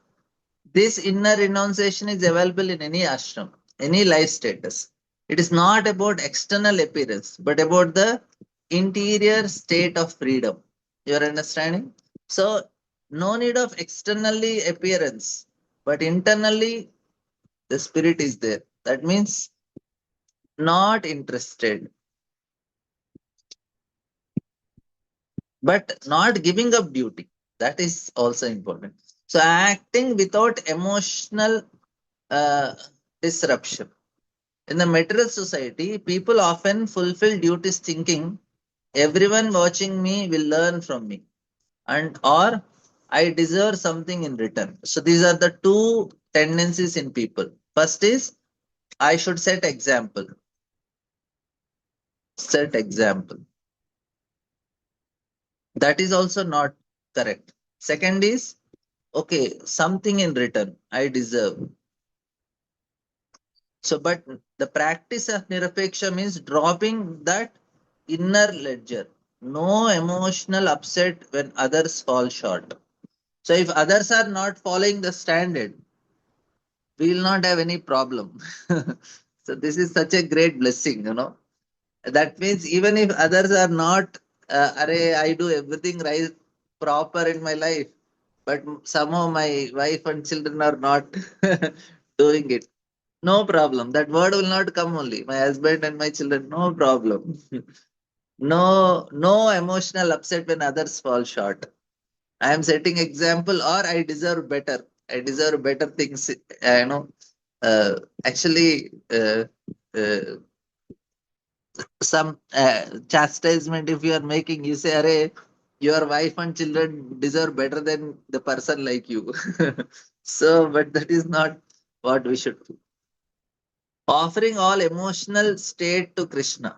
This inner renunciation is available in any ashram, any life status. It is not about external appearance, but about the interior state of freedom. You are understanding? So, no need of externally appearance, but internally the spirit is there. That means not interested, but not giving up duty. That is also important. So, acting without emotional uh, disruption. In the material society, people often fulfill duties thinking everyone watching me will learn from me, and or I deserve something in return. So these are the two tendencies in people. First is I should set example. Set example. That is also not correct. Second is okay, something in return I deserve. So, but the practice of nirapeksha means dropping that inner ledger. No emotional upset when others fall short. So, if others are not following the standard, we will not have any problem. So, this is such a great blessing. That means even if others are not, array, I do everything right, proper in my life, but somehow my wife and children are not doing it. No problem. That word will not come only. My husband and my children, no problem. No emotional upset when others fall short. I am setting example, or I deserve better. I deserve better things. Uh, actually, some chastisement if you are making, you say, "Arey, your wife and children deserve better than the person like you." So, but that is not what we should do. Offering all emotional state to Krishna.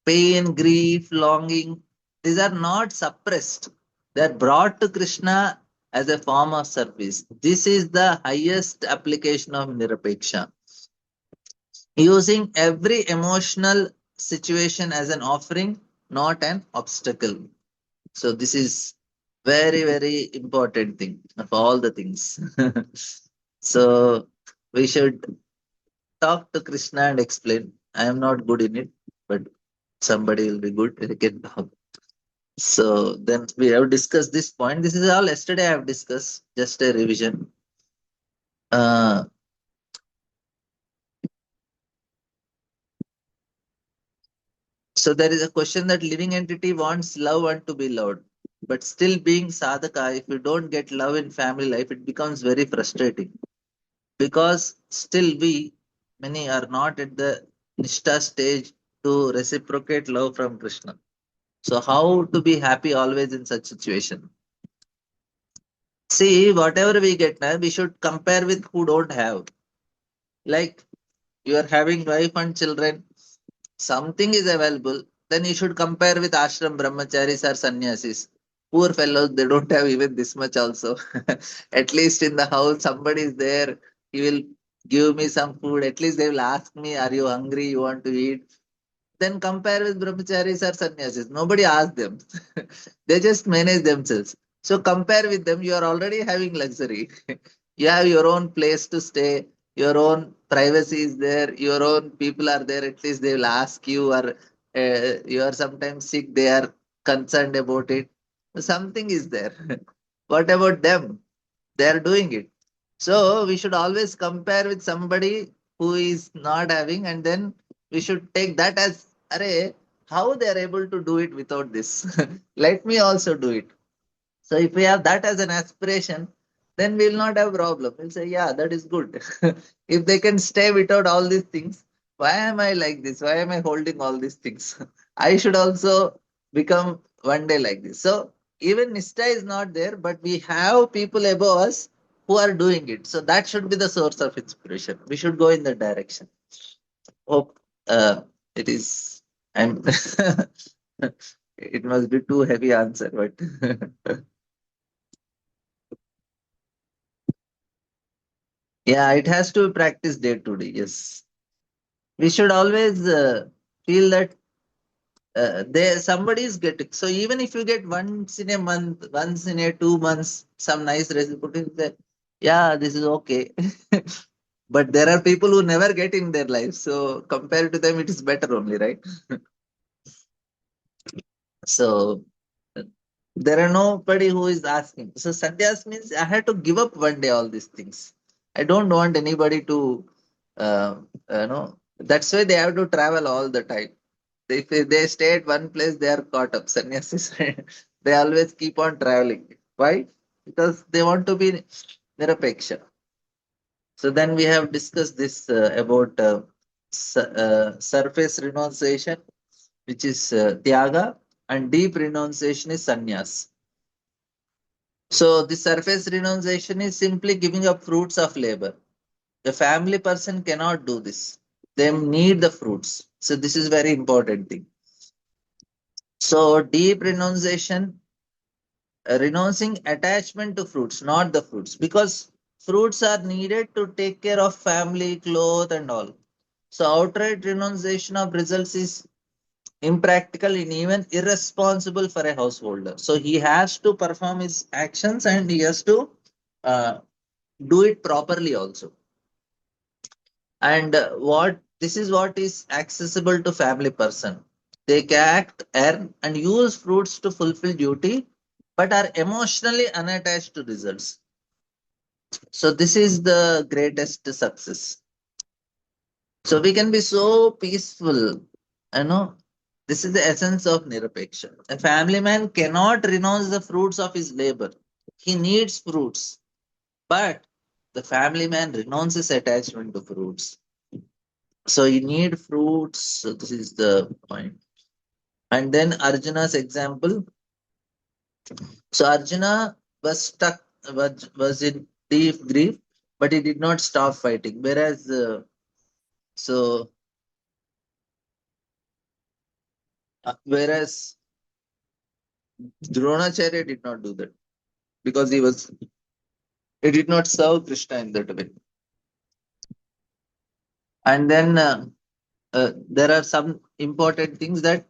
Pain, grief, longing, these are not suppressed. They are brought to Krishna as a form of service. This is the highest application of Nirapeksha. Using every emotional situation as an offering, not an obstacle. So this is very, very important thing of all the things. So we should talk to Krishna and explain. I am not good in it, but somebody will be good. They can talk. So then we have discussed this point. This is all yesterday I have discussed, just a revision. Uh, so there is a question that living entity wants love and to be loved, but still being sadhaka, if you don't get love in family life, it becomes very frustrating because still many are not at the Nishta stage to reciprocate love from Krishna. So how to be happy always in such situation? See, whatever we get now, we should compare with who don't have. Like you are having wife and children, something is available, then you should compare with ashram brahmacharis or sannyasis. Poor fellows, they don't have even this much also. At least in the house, somebody is there. He will give me some food. At least they will ask me, "Are you hungry? You want to eat?" Then compare with brahmacharis or sannyasis. Nobody asks them. They just manage themselves. So compare with them. You are already having luxury. You have your own place to stay. Your own privacy is there. Your own people are there. At least they will ask you, or you are sometimes sick. They are concerned about it. Something is there. What about them? They are doing it. So we should always compare with somebody who is not having, and then we should take that as, array, how they are able to do it without this. Let me also do it. So if we have that as an aspiration, then we'll not have problem. We'll say, yeah, that is good. If they can stay without all these things, why am I like this? Why am I holding all these things? I should also become one day like this. So even Nista is not there, but we have people above us who are doing it. So that should be the source of inspiration. We should go in that direction. Hope it is. And it must be too heavy answer, but yeah, it has to be practiced day to day. Yes, we should always feel that there somebody is getting. So even if you get once in a month, once in a 2 months, some nice recipe, that yeah, this is okay. But there are people who never get in their life. So compared to them, it is better only, right? So there are nobody who is asking. So sannyas means I had to give up one day all these things. I don't want anybody to, uh, That's why they have to travel all the time. If they stay at one place, they are caught up. Sannyasis, they always keep on traveling. Why? Because they want to be nirapeksha. So then we have discussed this about surface renunciation, which is tyaga, and deep renunciation is sannyas. So the surface renunciation is simply giving up fruits of labor. The family person cannot do this. They need the fruits. So this is very important thing. So deep renunciation, renouncing attachment to fruits, not the fruits, because fruits are needed to take care of family, clothes, and all. So outright renunciation of results is impractical and even irresponsible for a householder. So he has to perform his actions and he has to uh, do it properly also. And what this is what is accessible to family person. They can act, earn, and use fruits to fulfill duty, but are emotionally unattached to results. So this is the greatest success. So we can be so peaceful. You know, this is the essence of nirapeksha. A family man cannot renounce the fruits of his labor. He needs fruits, but the family man renounces attachment to fruits. So you need fruits. So this is the point. And then Arjuna's example. So Arjuna was stuck, was in deep grief, but he did not stop fighting. Whereas, so whereas Dronacharya did not do that because he did not serve Krishna in that way. And then there are some important things that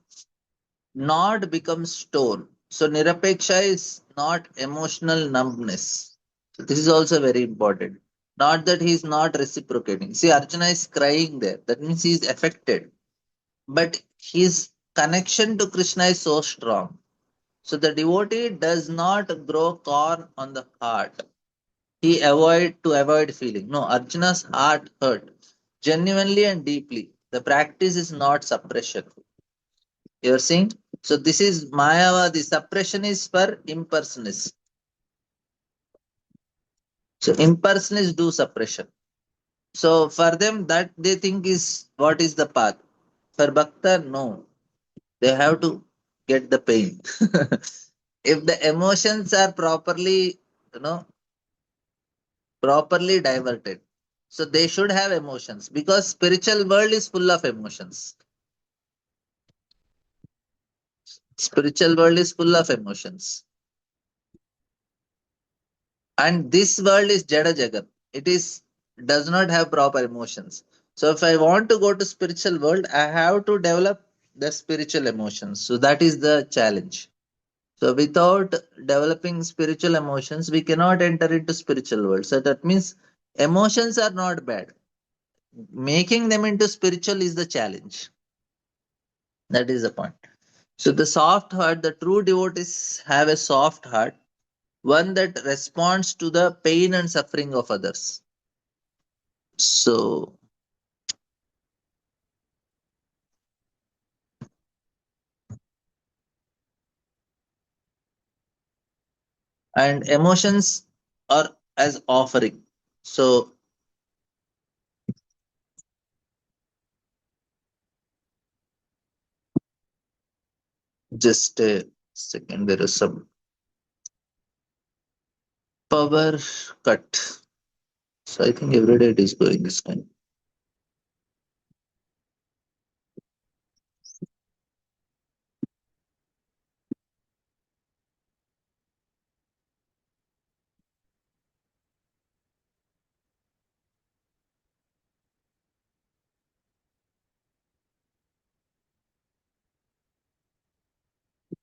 not become stone. So Nirapeksha is not emotional numbness. So this is also very important. Not that he is not reciprocating. See, Arjuna is crying there. That means he is affected. But his connection to Krishna is so strong. So the devotee does not grow corn on the heart. He avoid feeling. No, Arjuna's heart hurt genuinely and deeply. The practice is not suppression. You're seeing? So this is Mayavadi. Suppression is for impersonalists. So impersonalists do suppression. So for them, that they think is what is the path. For Bhakta, no. They have to get the pain. If the emotions are properly, you know, properly diverted. So they should have emotions because spiritual world is full of emotions. Spiritual world is full of emotions. And this world is Jada Jagat. It is does not have proper emotions. So if I want to go to spiritual world, I have to develop the spiritual emotions. So that is the challenge. So without developing spiritual emotions, we cannot enter into spiritual world. So that means emotions are not bad. Making them into spiritual is the challenge. That is the point. So the soft heart, the true devotees have a soft heart, one that responds to the pain and suffering of others. So, and emotions are as offering. So, just a second, there is some power cut. So, I think every day it is going this kind.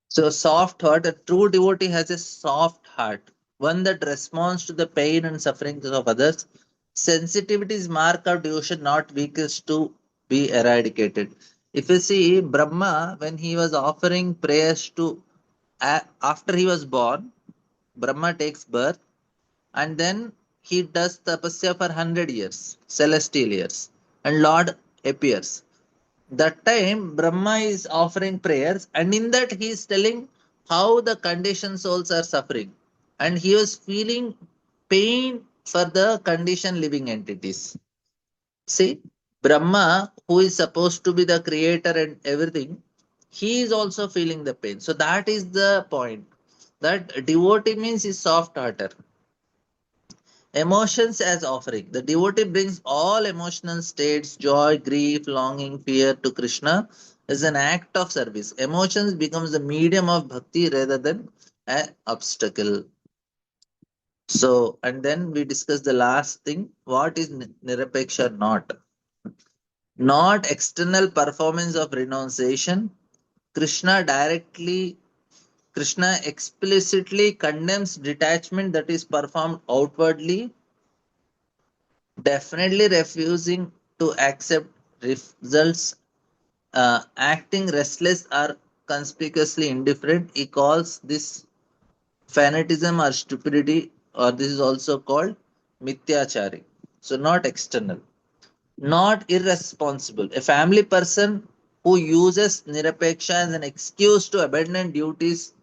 So, soft heart, a true devotee has a soft heart, one that responds to the pain and sufferings of others. Sensitivity is mark of devotion, not weakness to be eradicated. If you see Brahma, when he was offering prayers to, after he was born, Brahma takes birth and then he does tapasya for 100 years, celestial years, and Lord appears. That time Brahma is offering prayers, and in that he is telling how the conditioned souls are suffering, and he was feeling pain for the conditioned living entities. See, Brahma, who is supposed to be the creator and everything, he is also feeling the pain. So that is the point. That devotee means is soft hearted. Emotions as offering. The devotee brings all emotional states, joy, grief, longing, fear to Krishna as an act of service. Emotions becomes the medium of bhakti rather than an obstacle. So, and then we discuss the last thing. What is nirapeksha not? Not external performance of renunciation. Krishna directly, Krishna explicitly condemns detachment that is performed outwardly, definitely refusing to accept results, acting restless or conspicuously indifferent. He calls this fanatism or stupidity, or this is also called mithyachari. So, not external, not irresponsible. A family person who uses nirapeksha as an excuse to abandon duties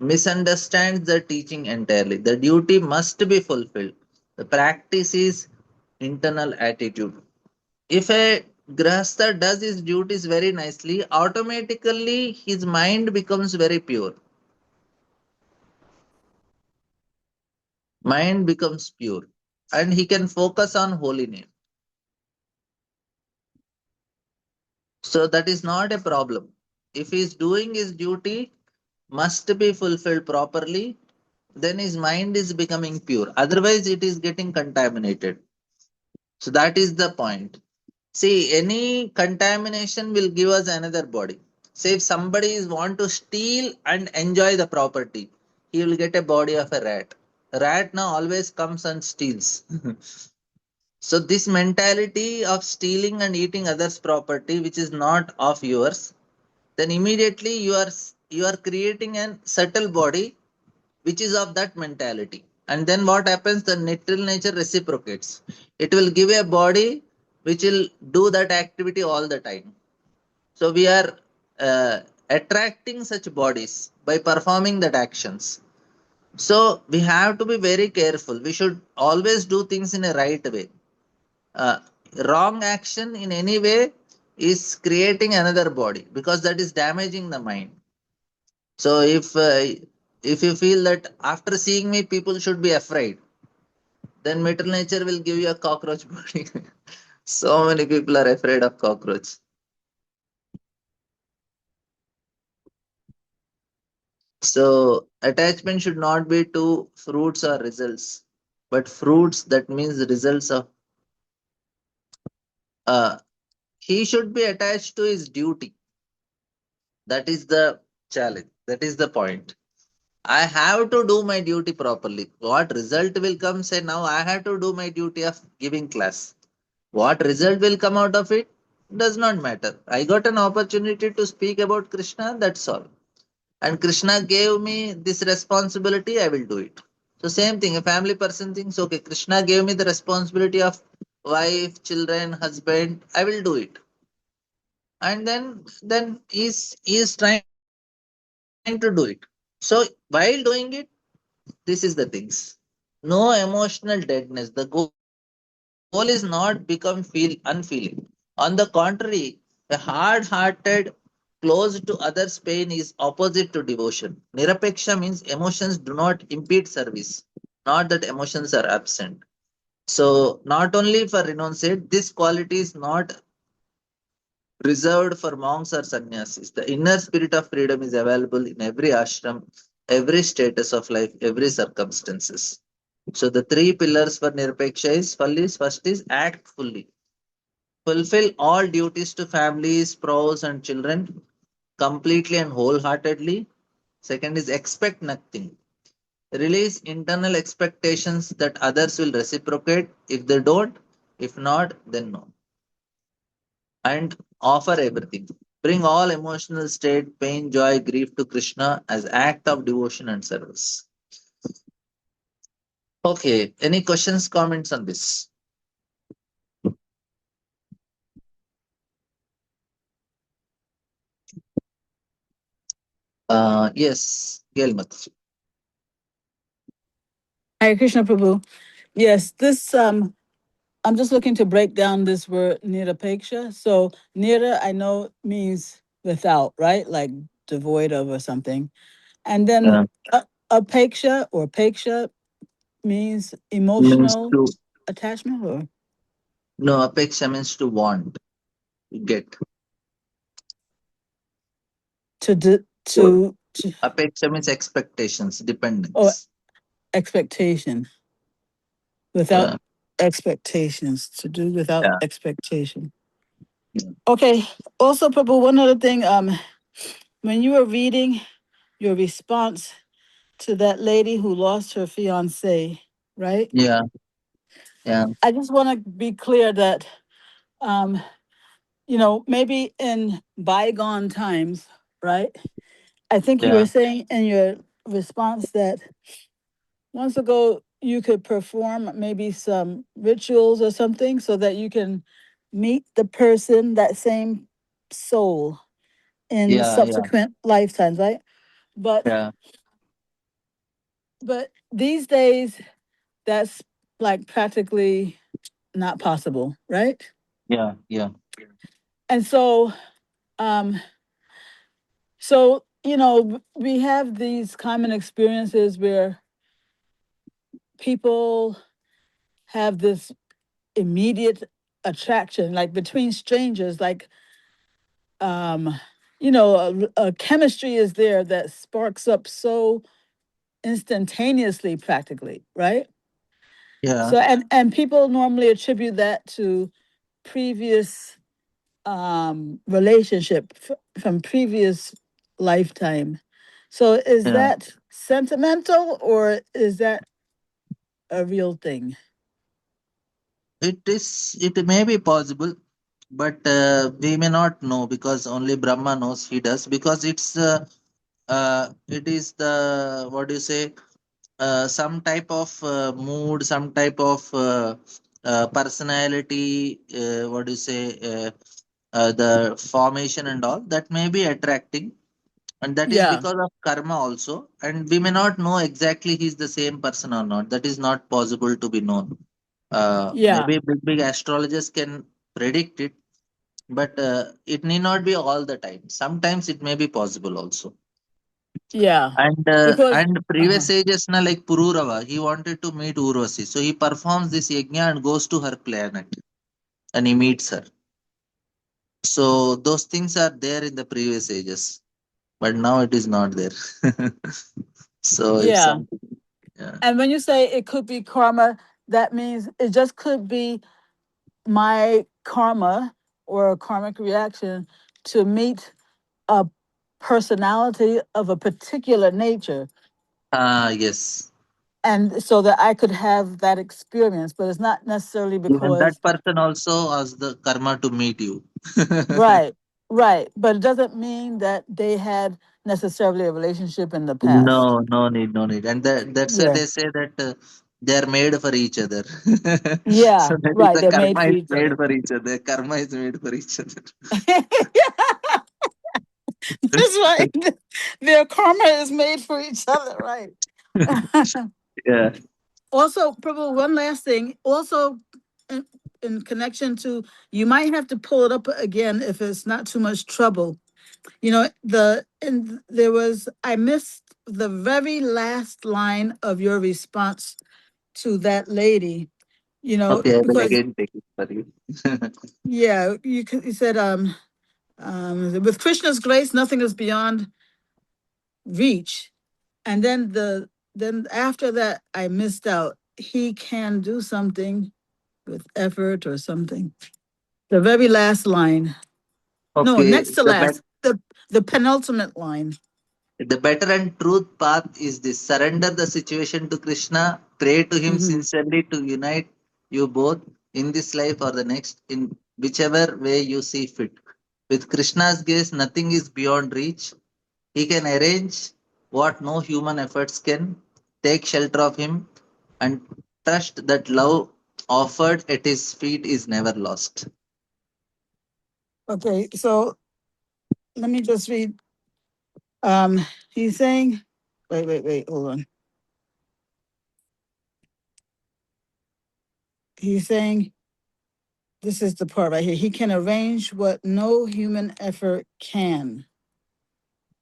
misunderstands the teaching entirely. The duty must be fulfilled. The practice is internal attitude. If a grahastha does his duties very nicely, automatically his mind becomes very pure. Mind becomes pure. And he can focus on holiness. So that is not a problem. If he is doing his duty, must be fulfilled properly, then his mind is becoming pure. Otherwise, it is getting contaminated. So that is the point. See, any contamination will give us another body. Say if somebody is want to steal and enjoy the property, he will get a body of a rat. Rat now always comes and steals. So this mentality of stealing and eating others' property, which is not of yours, then immediately you are creating a subtle body which is of that mentality. And then what happens? The natural nature reciprocates. It will give a body which will do that activity all the time. So we are uh, attracting such bodies by performing that actions. So we have to be very careful. We should always do things in a right way. Uh, Wrong action in any way is creating another body because that is damaging the mind. So if you feel that after seeing me people should be afraid, then Mother Nature will give you a cockroach body. So many people are afraid of cockroach. So attachment should not be to fruits or results, but fruits, that means the results of uh, he should be attached to his duty. That is the challenge. That is the point. I have to do my duty properly. What result will come? Say now I have to do my duty of giving class. What result will come out of it does not matter. I got an opportunity to speak about Krishna. That's all. And Krishna gave me this responsibility. I will do it. So same thing. A family person thinks, okay, Krishna gave me the responsibility of wife, children, husband. I will do it. And then he's trying to do it. So while doing it, this is the things. No emotional deadness. The goal is not become feel unfeeling. On the contrary, a hard-hearted, close to others' pain is opposite to devotion. Nirapeksha means emotions do not impede service, not that emotions are absent. So not only for renunciate, this quality is not reserved for monks or sannyasis. The inner spirit of freedom is available in every ashram, every status of life, every circumstances. So the three pillars for nirpeksha is first is act fully. Fulfill all duties to families, spouse and children completely and wholeheartedly. Second is expect nothing. Release internal expectations that others will reciprocate. If they don't, if not, then no. And offer everything. Bring all emotional state, pain, joy, grief to Krishna as act of devotion and service. Okay, any questions, comments on this? Yes, Gelmat. Hare Krishna Prabhu. Yes, this I'm just looking to break down this word nirapeksha. So nira I know means without, right? Like devoid of or something. And then Yeah, apeksha or peksha means means emotional to attachment or no apeksha means to want, get. So to apeksha means expectations, or dependence. expectation. Without Yeah, expectations. To do without yeah, expectation. yeah, Okay. Also, Prabhu, one other thing, when you were reading your response to that lady who lost her fiance, right? yeah, yeah, I just want to be clear that, um, maybe in bygone times, right? I think you yeah, were saying in your response that once ago you could perform maybe some rituals or something so that you can meet the person, that same soul in yeah, yeah, subsequent lifetimes, right? But yeah, but these days that's like practically not possible, right? yeah, yeah, And um, so we have these common experiences where people have this immediate attraction, like between strangers, like um, a chemistry is there that sparks up so instantaneously, practically, right? yeah, So and people normally attribute that to previous relationship from previous lifetime. So is yeah. that sentimental or is that a real thing? It may be possible, but we may not know because only Brahma knows. He does because it is the what do you say? Some type of mood, some type of personality. What do you say? The formation and all that may be attracting, and that is Yeah, because of karma also. And we may not know exactly he's the same person or not. That is not possible to be known. yeah. Maybe big astrologers can predict it, but it need not be all the time. Sometimes it may be possible also. Yeah. Because And uh-huh. previous ages na like Pururava, he wanted to meet Urvasi. So he performs this yajna and goes to her planet and he meets her. So those things are there in the previous ages, but now it is not there. So it's Yeah. something. Yeah. And when you say it could be karma, that means it just could be my karma or a karmic reaction to meet a personality of a particular nature, Ah, yes. and so that I could have that experience, but it's not necessarily Even that because person also has the karma to meet you. right, right, but it doesn't mean that they had necessarily a relationship in the past. No, no need, no need. And that's why Yeah. they say that they are made for each other. Yeah, So that is right, the they're made karma for is each made other. for each other. Karma is made for each other. That's right. Their karma is made for each other, right? Yeah. Also, Prabhu, one last thing. Also, in, in connection to, you might have to pull it up again if it's not too much trouble. You know, and there was, I missed the very last line of your response to that lady. You know, Okay, I will because again take it for you. yeah, you said with Krishna's grace, nothing is beyond reach. And then after that, I missed out. He can do something with effort or something. The very last line. No, Okay, next to last. The penultimate line. the better and truth path is this: surrender the situation to Krishna, pray to Him Mm-hmm. sincerely to unite you both in this life or the next, in whichever way you see fit. With Krishna's grace, nothing is beyond reach. He can arrange what no human efforts can. Take shelter of Him and trust that love offered at His feet is never lost. Okay, so let me just read. Um, he's saying, wait, hold on. He's saying, this is the part right here. He can arrange what no human effort can.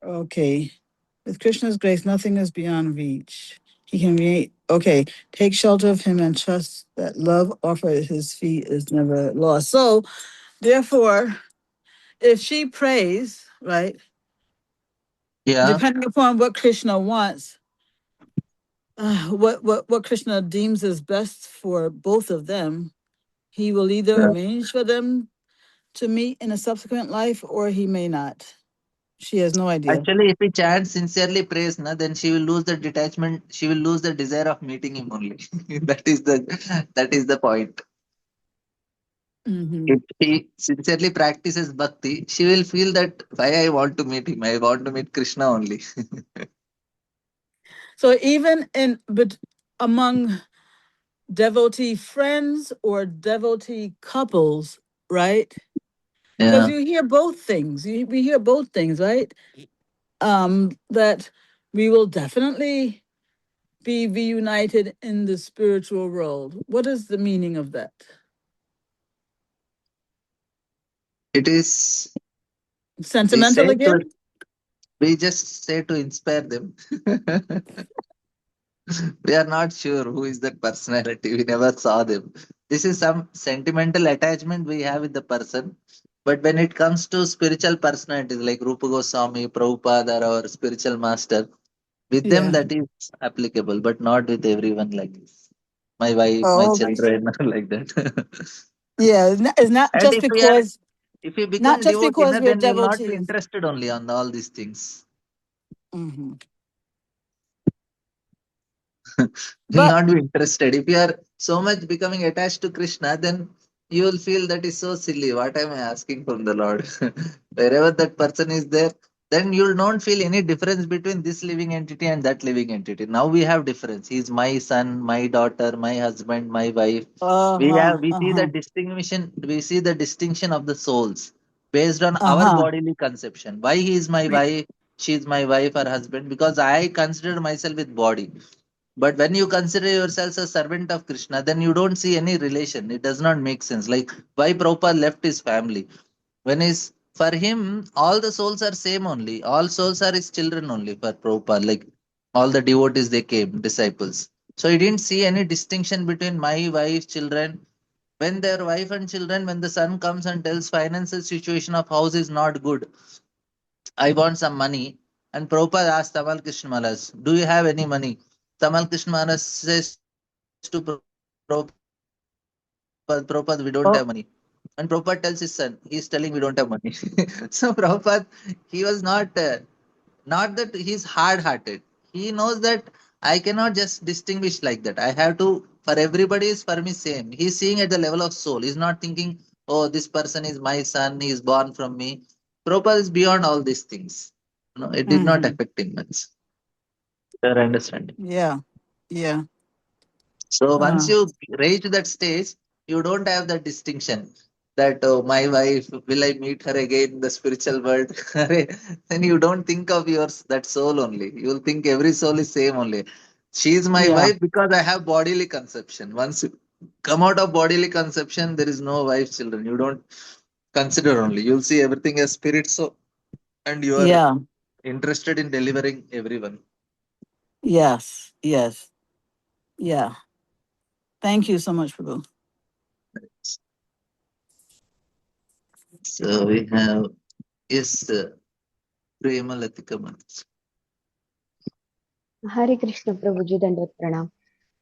Okay. With Krishna's grace, nothing is beyond reach. He can create, okay, take shelter of him and trust that love offered at his feet is never lost. So, therefore, if she prays, right, Yeah. depending upon what Krishna wants, what Krishna deems is best for both of them, he will either arrange for them to meet in a subsequent life or he may not. She has no idea. Actually, if he chants sincerely prays, na, then she will lose the detachment. She will lose the desire of meeting him only. That is the point. Hmm. If she sincerely practices bhakti, she will feel that why I want to meet him. I want to meet Krishna only. So even in but among devotee friends or devotee couples, right? Because Yeah. you hear both things. We hear both things, right? That we will definitely be reunited in the spiritual world. What is the meaning of that? It is. We say Sentimental to. again? We just say to inspire them. We are not sure who is that personality. We never saw them. This is some sentimental attachment we have with the person. But when it comes to spiritual personalities like Rupa Goswami, Prabhupada, or our spiritual master, with them Yeah. that is applicable, but not with everyone like this. My wife, my Oh, children, like that. yeah. It's not And just because if you not become just devotee, because na, we're then you will not be devotees. interested only on all these things. Hmm. Will But not be interested. If you are so much becoming attached to Krishna, then you will feel that is so silly. What am I asking from the Lord? Wherever that person is there, then you'll not feel any difference between this living entity and that living entity. Now we have difference. He's my son, my daughter, my husband, my wife. uh-huh, We see the uh-huh, distinction. We see the distinction of the souls based on our uh-huh. bodily conception. Why he is my wife, she is my wife or husband? Because I consider myself with body, but when you consider yourself a servant of Krishna, then you don't see any relation. It does not make sense. Like why Prabhupada left his family. When his For him, all the souls are same only. All souls are his children only for Prabhupada. Like all the devotees, they came, disciples. So he didn't see any distinction between my wife, children. When their wife and children, when the son comes and tells financial situation of house is not good, I want some money. And Prabhupada asked Tamal Krishna Maharaj, do you have any money? Tamal Krishna Maharaj says to Prabhupada, Prabhupada, we don't have money. And Prabhupada tells his son, Oh, he's telling we don't have money. So Prabhupada, he was not that he's hard hearted. He knows that I cannot just distinguish like that. I have to, for everybody is for me same. He's seeing at the level of soul. He's not thinking, oh, this person is my son, he is born from me. Prabhupada is beyond all these things. No, it did not mm-hmm. affect him much. Your understanding. Yeah, yeah. So once Uh, you reach that stage, you don't have that distinction that, oh, my wife, will I meet her again in the spiritual world? Then you don't think of yours, that soul only. You will think every soul is same only. She is my yeah, wife because I have bodily conception. Once you come out of bodily conception, there is no wife, children. You don't consider only. You'll see everything as spirit. So, and you are yeah, interested in delivering everyone. yes, yes, yeah. Thank you so much, Prabhu. So we have, yes, Premalatika Mats. Hare Krishna Prabhuji Dandavat Pranam.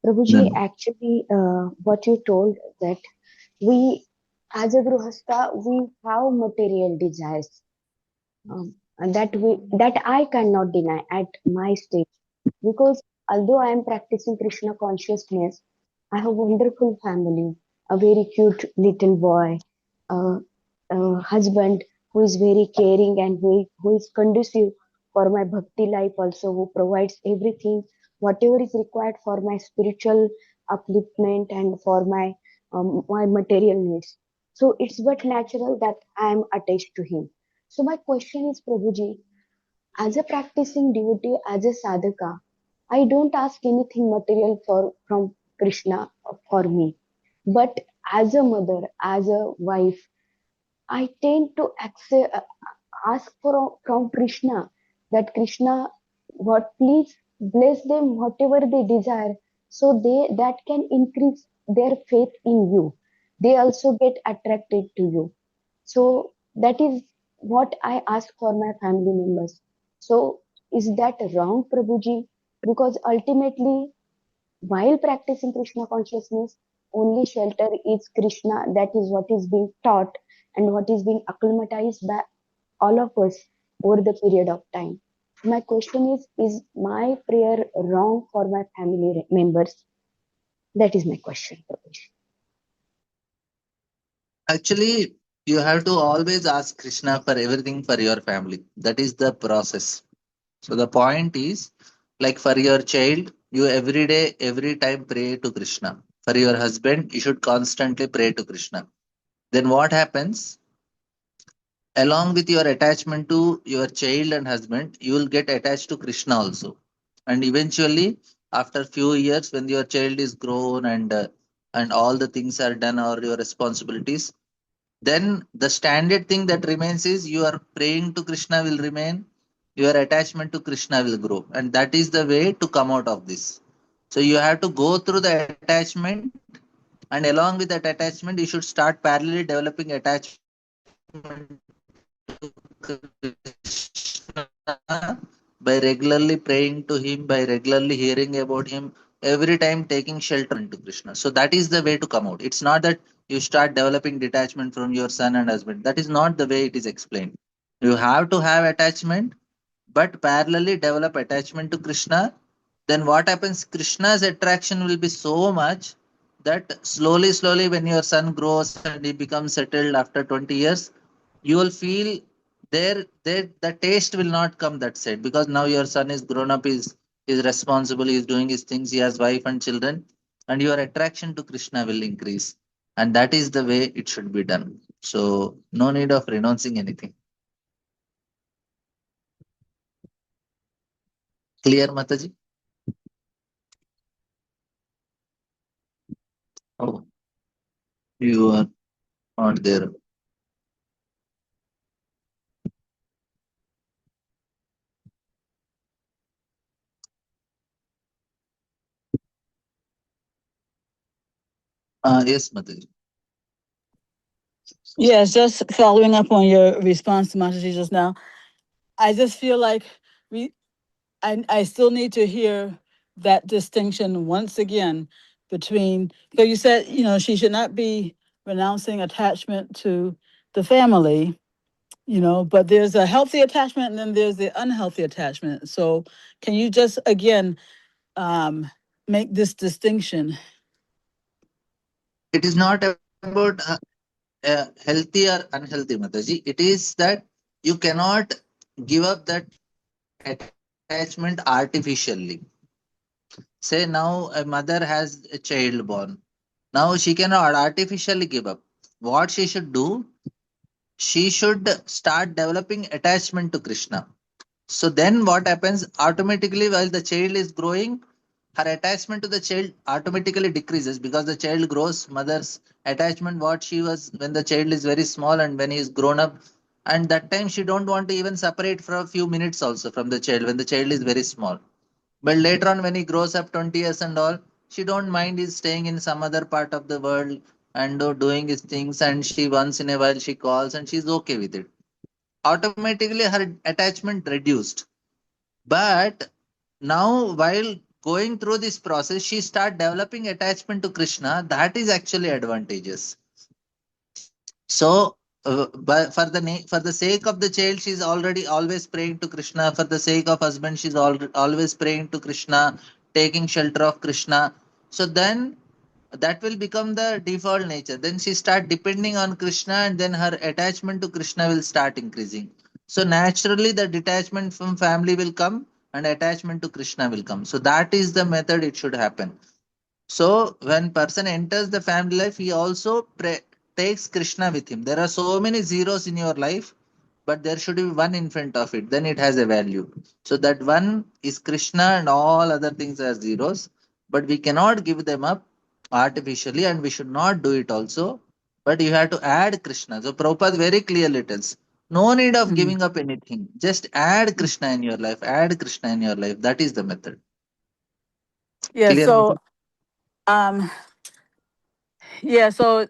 Prabhuji, Then actually, what you told that we, as a Gruhastha, we have material desires, and that I cannot deny at my stage, because although I am practicing Krishna consciousness, I have a wonderful family, a very cute little boy, a, a husband who is very caring and who is conducive for my bhakti life also, who provides everything, whatever is required for my spiritual upliftment and for my material needs. So it's but natural that I am attached to him. So my question is, Prabhuji, as a practicing devotee, as a sadhaka, I don't ask anything material from Krishna for me. But as a mother, as a wife, I tend to ask from Krishna that Krishna, what please bless them whatever they desire, so that can increase their faith in you. They also get attracted to you. So that is what I ask for my family members. So is that wrong, Prabhuji? Because ultimately, while practicing Krishna consciousness, only shelter is Krishna. That is what is being taught and what is being acclimatized by all of us over the period of time. My question is my prayer wrong for my family members? That is my question, Prabhuji. actually, you have to always ask Krishna for everything for your family. That is the process. So the point is, like for your child, you every day, every time pray to Krishna. For your husband, you should constantly pray to Krishna. Then what happens? Along with your attachment to your child and husband, you will get attached to Krishna also. And eventually, after few years, when your child is grown and all the things are done or your responsibilities, then the standard thing that remains is your praying to Krishna will remain, your attachment to Krishna will grow. And that is the way to come out of this. So you have to go through the attachment, and along with that attachment, you should start parallelly developing attachment to Krishna by regularly praying to him, by regularly hearing about him, every time taking shelter of him to Krishna. So that is the way to come out. It's not that you start developing detachment from your son and husband. That is not the way it is explained. You have to have attachment, but parallelly develop attachment to Krishna. Then what happens? Krishna's attraction will be so much that slowly, when your son grows and he becomes settled after 20 years, you will feel there the taste will not come that side, because now your son is grown up, is responsible, he is doing his things, he has wife and children, and your attraction to Krishna will increase. And that is the way it should be done. So no need of renouncing anything. Clear, Mataji? Oh, you are not there. Yes, Mataji. Yes, just following up on your response to Mataji just now, I just feel like we I still need to hear that distinction once again between, because you said, she should not be renouncing attachment to the family, but there's a healthy attachment and then there's the unhealthy attachment. So can you just again make this distinction? It is not about healthy or unhealthy, Mataji. It is that you cannot give up that attachment artificially. Say now a mother has a child born. Now she cannot artificially give up. What she should do, she should start developing attachment to Krishna. So then what happens automatically while the child is growing, her attachment to the child automatically decreases because the child grows. Mother's attachment, what she was when the child is very small and when he is grown up, and that time she don't want to even separate for a few minutes also from the child when the child is very small. But later on, when he grows up 20 years and all, she don't mind he's staying in some other part of the world and doing his things. And she once in a while she calls and she's okay with it. Automatically, her attachment reduced. But now, while going through this process, she start developing attachment to Krishna. That is actually advantageous. So, but for the sake of the child, she's already always praying to Krishna. For the sake of husband, she's always praying to Krishna, taking shelter of Krishna. So then that will become the default nature. Then she start depending on Krishna, and then her attachment to Krishna will start increasing. So naturally, the detachment from family will come, and attachment to Krishna will come. So that is the method it should happen. So when person enters the family life, he also takes Krishna with him. There are so many zeros in your life, but there should be one in front of it. Then it has a value. So that one is Krishna, and all other things are zeros. But we cannot give them up artificially, and we should not do it also. But you have to add Krishna. So Prabhupada very clearly tells, no need of Mm. giving up anything. Just add Krishna in your life. Add Krishna in your life. That is the method. Yeah, Clear, so Mati? um yeah, so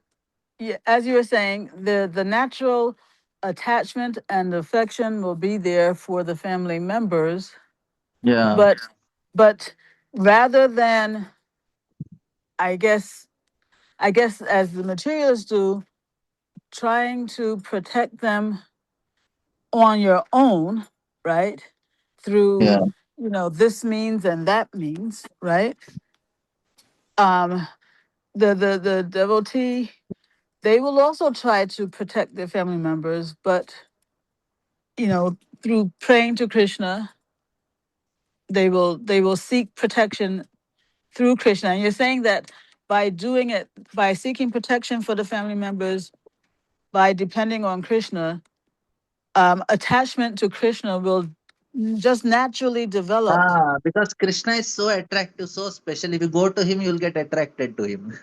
yeah, as you were saying, the natural attachment and affection will be there for the family members, Yeah. but but rather than, I guess as the materialists do, trying to protect them on your own, right? Through, Yeah. this means and that means, right? Um the devotee, they will also try to protect their family members, but through praying to Krishna, they will seek protection through Krishna. And you're saying that by doing it, by seeking protection for the family members, by depending on Krishna, attachment to Krishna will just naturally develop. Because Krishna is so attractive, so special. If you go to him, you'll get attracted to him.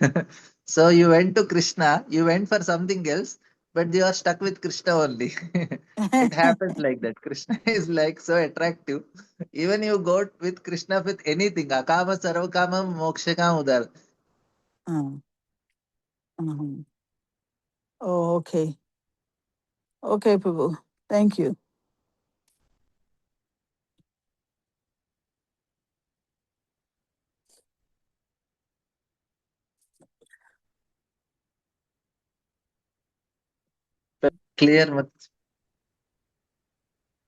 So you went to Krishna, you went for something else, but you are stuck with Krishna only. It happens like that. Krishna is like so attractive. Even you go with Krishna with anything, akama sarvakama mokshakam udar. Um, mhm. Oh, okay. Okay, Prabhu. Thank you. Clear?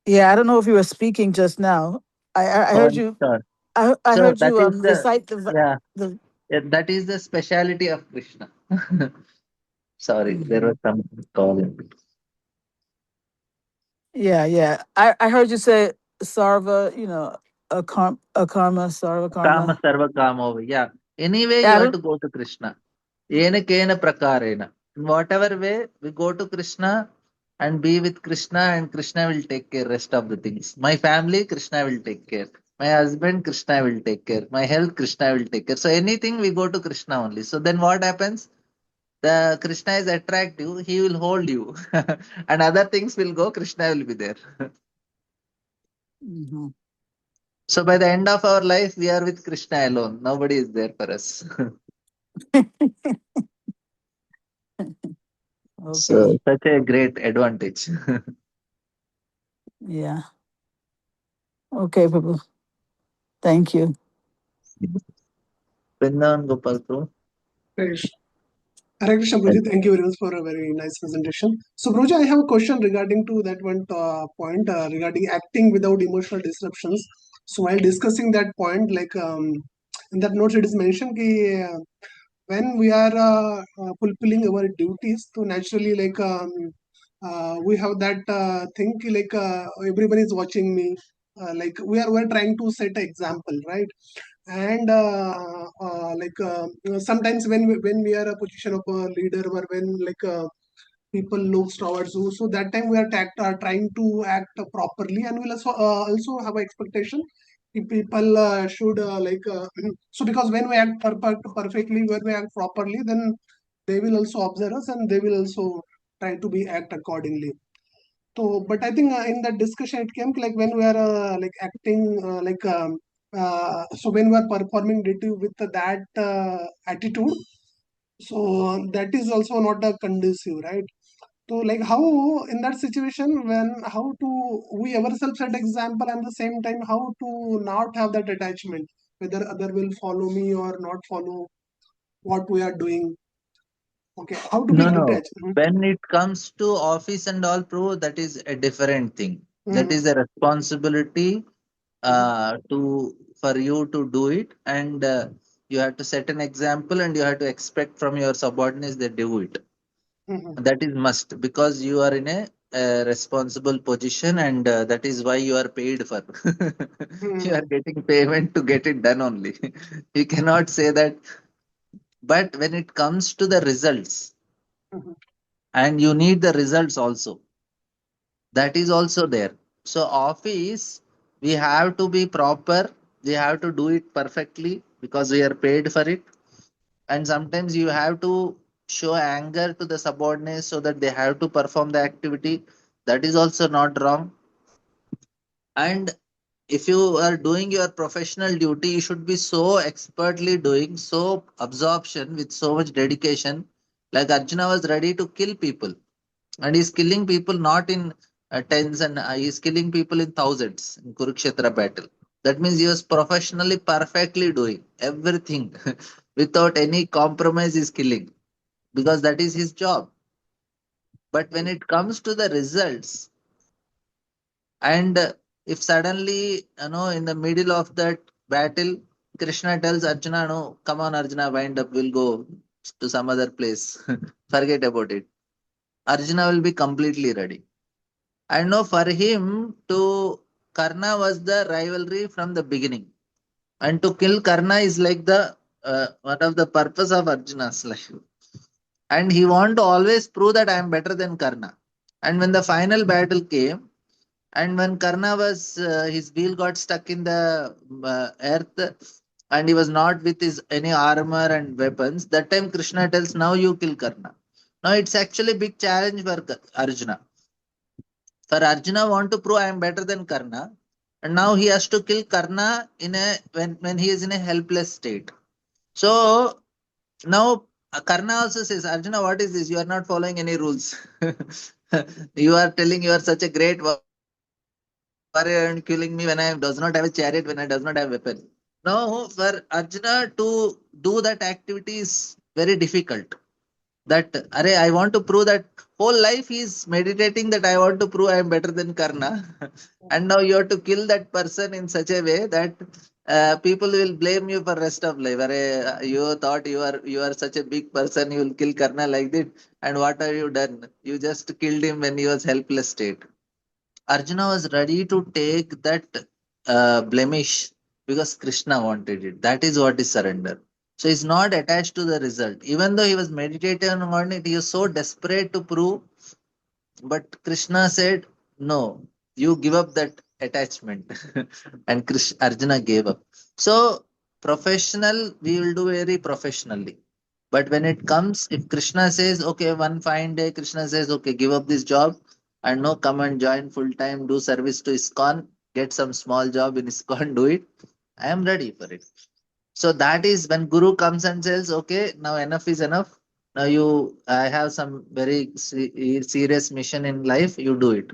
Yeah, I don't know if you were speaking just now. I Oh, heard you. sure. I So heard that you is the recite yeah, the. that is the speciality of Krishna. Sorry, there was Mhm. some call in. Yeah, yeah. I heard you say sarva. A karma, sarva Kama karma. sarva kamo. Yeah. Anyway, Yeah, you I have don't. to go to Krishna. Yena kena prakarena. In whatever way, we go to Krishna and be with Krishna, and Krishna will take care rest of the things. My family, Krishna will take care. My husband, Krishna will take care. My health, Krishna will take care. So anything we go to Krishna only. So then what happens? The Krishna is attractive, he will hold you. And other things will go, Krishna will be there. Mhm. So by the end of our life, we are with Krishna alone. Nobody is there for us. Okay. So such a great advantage. Yeah. Okay, Prabhu. Thank you. Vrindavan Gopal Prabhu. Hare Hare Krishna, Guruji. Thank you very much for a very nice presentation. So, Guruji, I have a question regarding to that one point regarding acting without emotional disruptions. So, while discussing that point, like in that notes, it is mentioned that when we are fulfilling our duties, so naturally, like we have that thing like everyone is watching me. Like we are trying to set an example, right? And sometimes when we are a position of a leader or when like people looks towards you, so that time we are trying to act properly, and we'll also have an expectation if people should so because when we act perfectly, when we act properly, then they will also observe us and they will also try to be act accordingly. So, but I think in that discussion it came like when we are like acting so when we are performing duty with that attitude, so that is also not a conducive, right? So, like how in that situation when how to we ourselves set example and the same time how to not have that attachment, whether other will follow me or not follow what we are doing. Okay, how to be No, no. detached. When it comes to office and all, Prabhu, that is a different thing. That Mhm, is a responsibility mhm, to for you to do it, and you have to set an example, and you have to expect from your subordinates that they do it. mhm, That is must, because you are in a responsible position, and that is why you are paid for. You are mhm, getting payment to get it done only. You cannot say that. But when it comes to the results, mhm, and you need the results also, that is also there. So office, we have to be proper. We have to do it perfectly because we are paid for it. And sometimes you have to show anger to the subordinates so that they have to perform the activity. That is also not wrong. And if you are doing your professional duty, you should be so expertly doing, so absorption with so much dedication. Like Arjuna was ready to kill people, and he's killing people not in tens, and he's killing people in thousands in Kurukshetra battle. That means he was professionally perfectly doing everything without any compromise. Is killing because that is his job. But when it comes to the results, and if suddenly, in the middle of that battle, Krishna tells Arjuna, no, come on, Arjuna, wind up, we'll go to some other place. Forget about it. Arjuna will be completely ready. I know for him to Karna was the rivalry from the beginning. And to kill Karna is like the one of the purpose of Arjuna's life. And he want to always prove that I am better than Karna. And when the final battle came, and when Karna was his wheel got stuck in the earth, and he was not with his any armor and weapons, that time Krishna tells, now you kill Karna. Now it's actually a big challenge for Arjuna. For Arjuna want to prove I am better than Karna, and now he has to kill Karna in a when he is in a helpless state. So now Karna also says, Arjuna, what is this? You are not following any rules. You are telling you are such a great warrior and killing me when I does not have a chariot, when I does not have weapon. No, for Arjuna to do that activity is very difficult. That Arey, I want to prove that whole life he is meditating that I want to prove I am better than Karna. And now you have to kill that person in such a way that people will blame you for rest of life. Arey, you thought you are such a big person, you will kill Karna like that, and what have you done? You just killed him when he was helpless state. Arjuna was ready to take that blemish because Krishna wanted it. That is what is surrender. So he's not attached to the result. Even though he was meditating on it, he was so desperate to prove. But Krishna said, no, you give up that attachment. And Arjuna gave up. So professional, we will do very professionally. But when it comes, if Krishna says, okay, one fine day, Krishna says, okay, give up this job and no, come and join full time, do service to ISKCON, get some small job in ISKCON, do it. I am ready for it. So that is when Guru comes and says, okay, now enough is enough. Now I have some very serious mission in life. You do it,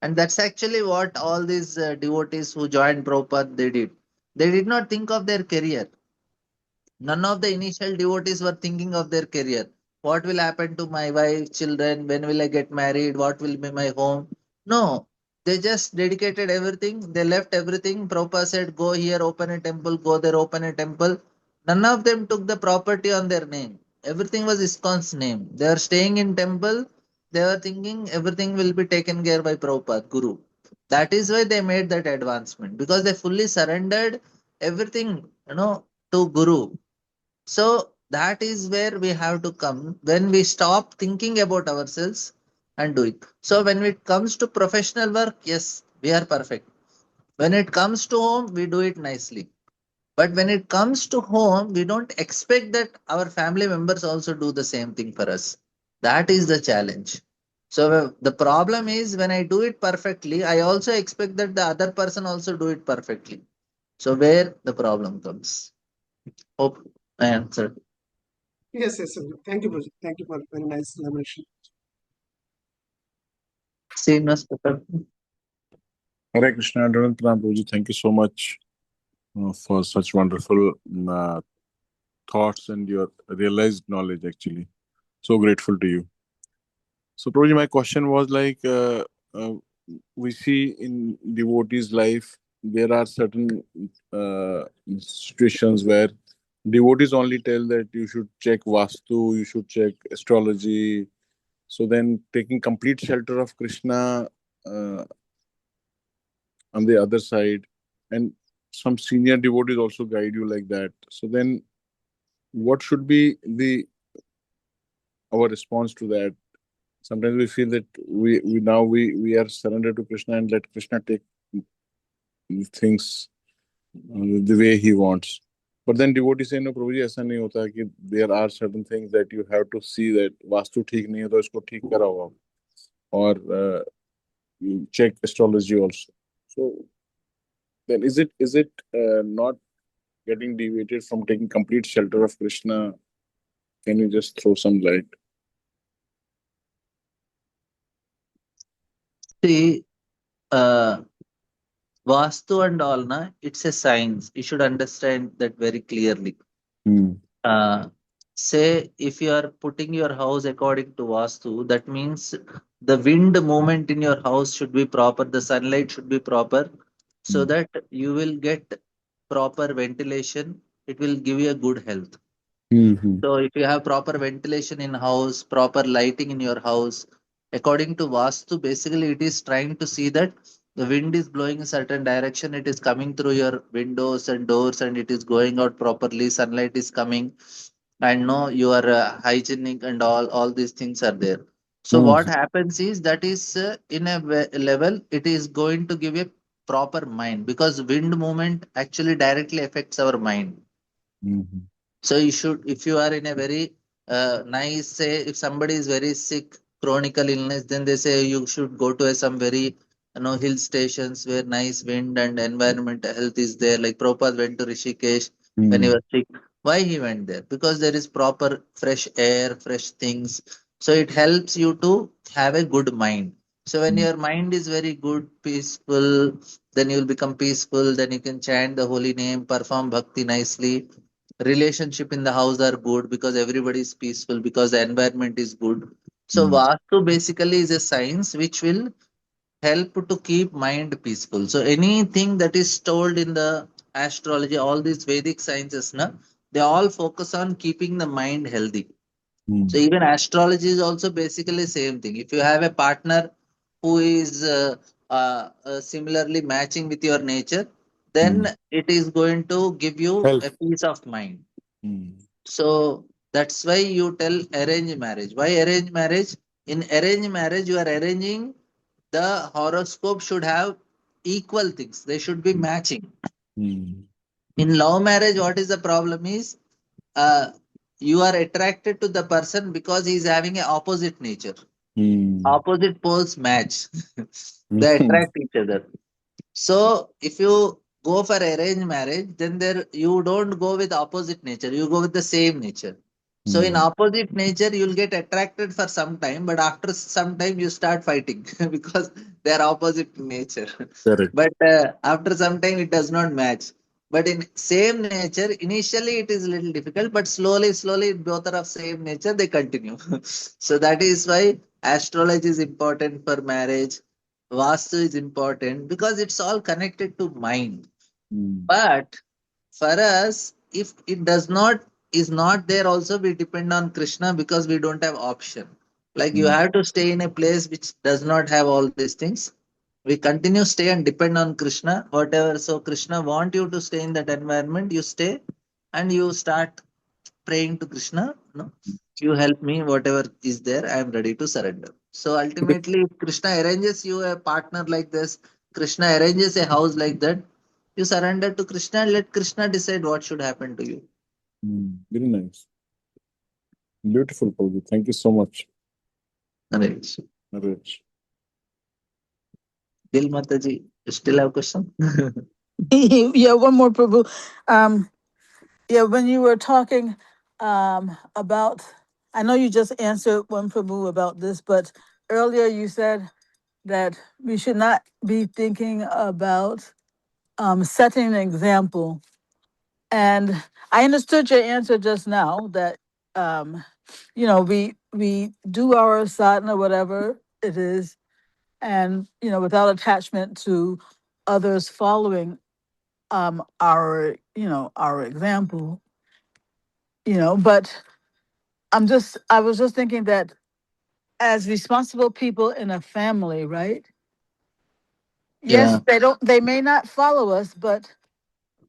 and that's actually what all these devotees who joined Prabhupada they did. They did not think of their career. None of the initial devotees were thinking of their career. What will happen to my wife, children? When will I get married? What will be my home? No, they just dedicated everything. They left everything. Prabhupada said, go here, open a temple, go there, open a temple. None of them took the property on their name. Everything was ISKCON's name. They are staying in temple. They were thinking everything will be taken care by Prabhupada, Guru. That is why they made that advancement because they fully surrendered everything, to Guru. So that is where we have to come when we stop thinking about ourselves and do it. So when it comes to professional work, yes, we are perfect. When it comes to home, we do it nicely. But when it comes to home, we don't expect that our family members also do the same thing for us. That is the challenge. So the problem is when I do it perfectly, I also expect that the other person also do it perfectly. So where the problem comes. Hope I answered. Yes, yes, sir. Thank you, Prajit. Thank you for very nice elaboration. Same as Hare Krishna, Dharan Pranam, Prabhuji. Thank you so much for such wonderful thoughts and your realized knowledge, actually. So grateful to you. So, Prabhuji, my question was like, uh, we see in devotees' life, there are certain situations where devotees only tell that you should check Vastu, you should check astrology. So then taking complete shelter of Krishna uh, on the other side, and some senior devotees also guide you like that. So then what should be the our response to that? Sometimes we feel that we are surrendered to Krishna and let Krishna take things the way he wants. But then devotees say, no, Prabhuji, ऐसा नहीं होता कि there are certain things that you have to see that vastu ठीक नहीं है तो इसको ठीक कराओ आप. Or you check astrology also. So then is it not getting deviated from taking complete shelter of Krishna? Can you just throw some light? See, uh, Vastu and all, na, it's a science. You should understand that very clearly. Hmm. Uh, Say if you are putting your house according to Vastu, that means the wind movement in your house should be proper, the sunlight should be proper, so Hmm. that you will get proper ventilation. It will give you a good health. Hmm. So if you have proper ventilation in house, proper lighting in your house, according to Vastu, basically it is trying to see that the wind is blowing a certain direction, it is coming through your windows and doors and it is going out properly, sunlight is coming, and no, you are hygienic and all these things are there. So Hmm. what happens is that is in a level, it is going to give a proper mind because wind movement actually directly affects our mind. Hmm. So you should, if you are in a very nice, say, if somebody is very sick, chronical illness, then they say you should go to some very, hill stations where nice wind and environment health is there. Like Prabhupada went to Rishikesh when he Hmm. was sick. Why he went there? Because there is proper fresh air, fresh things. So it helps you to have a good mind. So when Hmm. your mind is very good, peaceful, then you will become peaceful. Then you can chant the holy name, perform bhakti nicely. Relationship in the house are good because everybody is peaceful because the environment is good. So Hmm. Vastu basically is a science which will help to keep mind peaceful. So anything that is told in the astrology, all these Vedic sciences, na, they all focus on keeping the mind healthy. So Hmm. even astrology is also basically same thing. If you have a partner who is similarly matching with your nature, Hmm. then it is going to give you a Health. peace of mind. Hmm. So that's why you tell arrange marriage. Why arrange marriage? In arrange marriage, you are arranging the horoscope should have equal things. They should be matching. Hmm. In love marriage, what is the problem is uh, you are attracted to the person because he is having an opposite nature. Hmm. Opposite poles match. They Hmm. attract each other. So if you go for arranged marriage, then there you don't go with opposite nature. You go with the same nature. So in opposite nature, you'll get attracted for some time, but after some time you start fighting because they are opposite in nature. Correct. But after some time it does not match. But in same nature, initially it is a little difficult, but slowly, both are of same nature, they continue. So that is why astrology is important for marriage. Vastu is important because it's all connected to mind. But for us, if it does not is not there, also we depend on Krishna because we don't have option. Like you have to stay in a place which does not have all these things. We continue stay and depend on Krishna, whatever. So Krishna want you to stay in that environment, you stay and you start praying to Krishna. No, you help me, whatever is there, I am ready to surrender. So ultimately, if Krishna arranges you a partner like this, Krishna arranges a house like that, you surrender to Krishna and let Krishna decide what should happen to you. Very nice. Beautiful, Prabhu. Thank you so much. Naresh. Naresh. Dil Mataji, you still have question? Yeah, one more, Prabhu. Yeah, when you were talking about, I know you just answered one, Prabhu, about this, but earlier you said that we should not be thinking about setting an example. And I understood your answer just now that we do our sadhana, whatever it is, and without attachment to others following our example. But I was just thinking that as responsible people in a family, right? Yes, Yeah, they may not follow us, but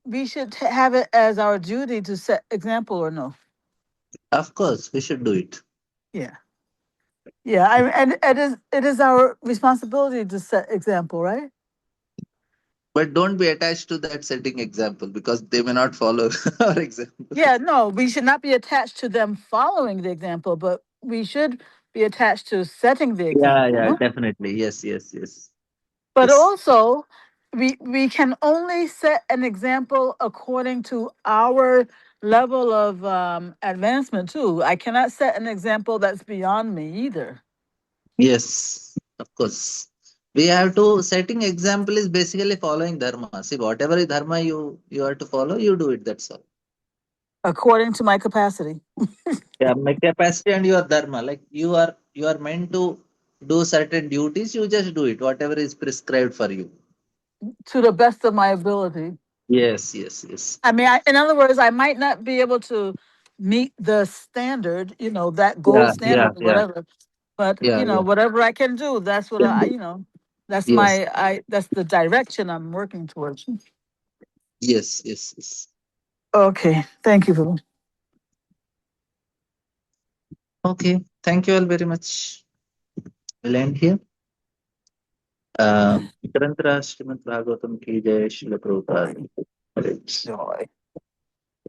we should have it as our duty to set example, or no? of course, we should do it. Yeah. Yeah, and it is our responsibility to set example, right? But don't be attached to that setting example because they may not follow our example. Yeah, no, we should not be attached to them following the example, but we should be attached to setting the Yeah, example, yeah, no? definitely. Yes. But Yes. also, we can only set an example according to our level of advancement too. I cannot set an example that's beyond me either. Yes, of course. We have to setting example is basically following dharma. See, whatever dharma you have to follow, you do it. That's all. According to my capacity. Yeah, my capacity and your dharma. Like you are meant to do certain duties. You just do it. Whatever is prescribed for you. To the best of my ability. Yes. I mean, in other words, I might not be able to meet the standard, that gold Yeah. standard or whatever, but Yeah. whatever I can do, that's what Can I, do. that's Yes. that's the direction I'm working towards. Yes. Okay, thank you, Prabhu. Okay. Thank you all very much. We'll end here. Grantara Srimad Bhagavatam ki jai Srila Prabhupada. Joy.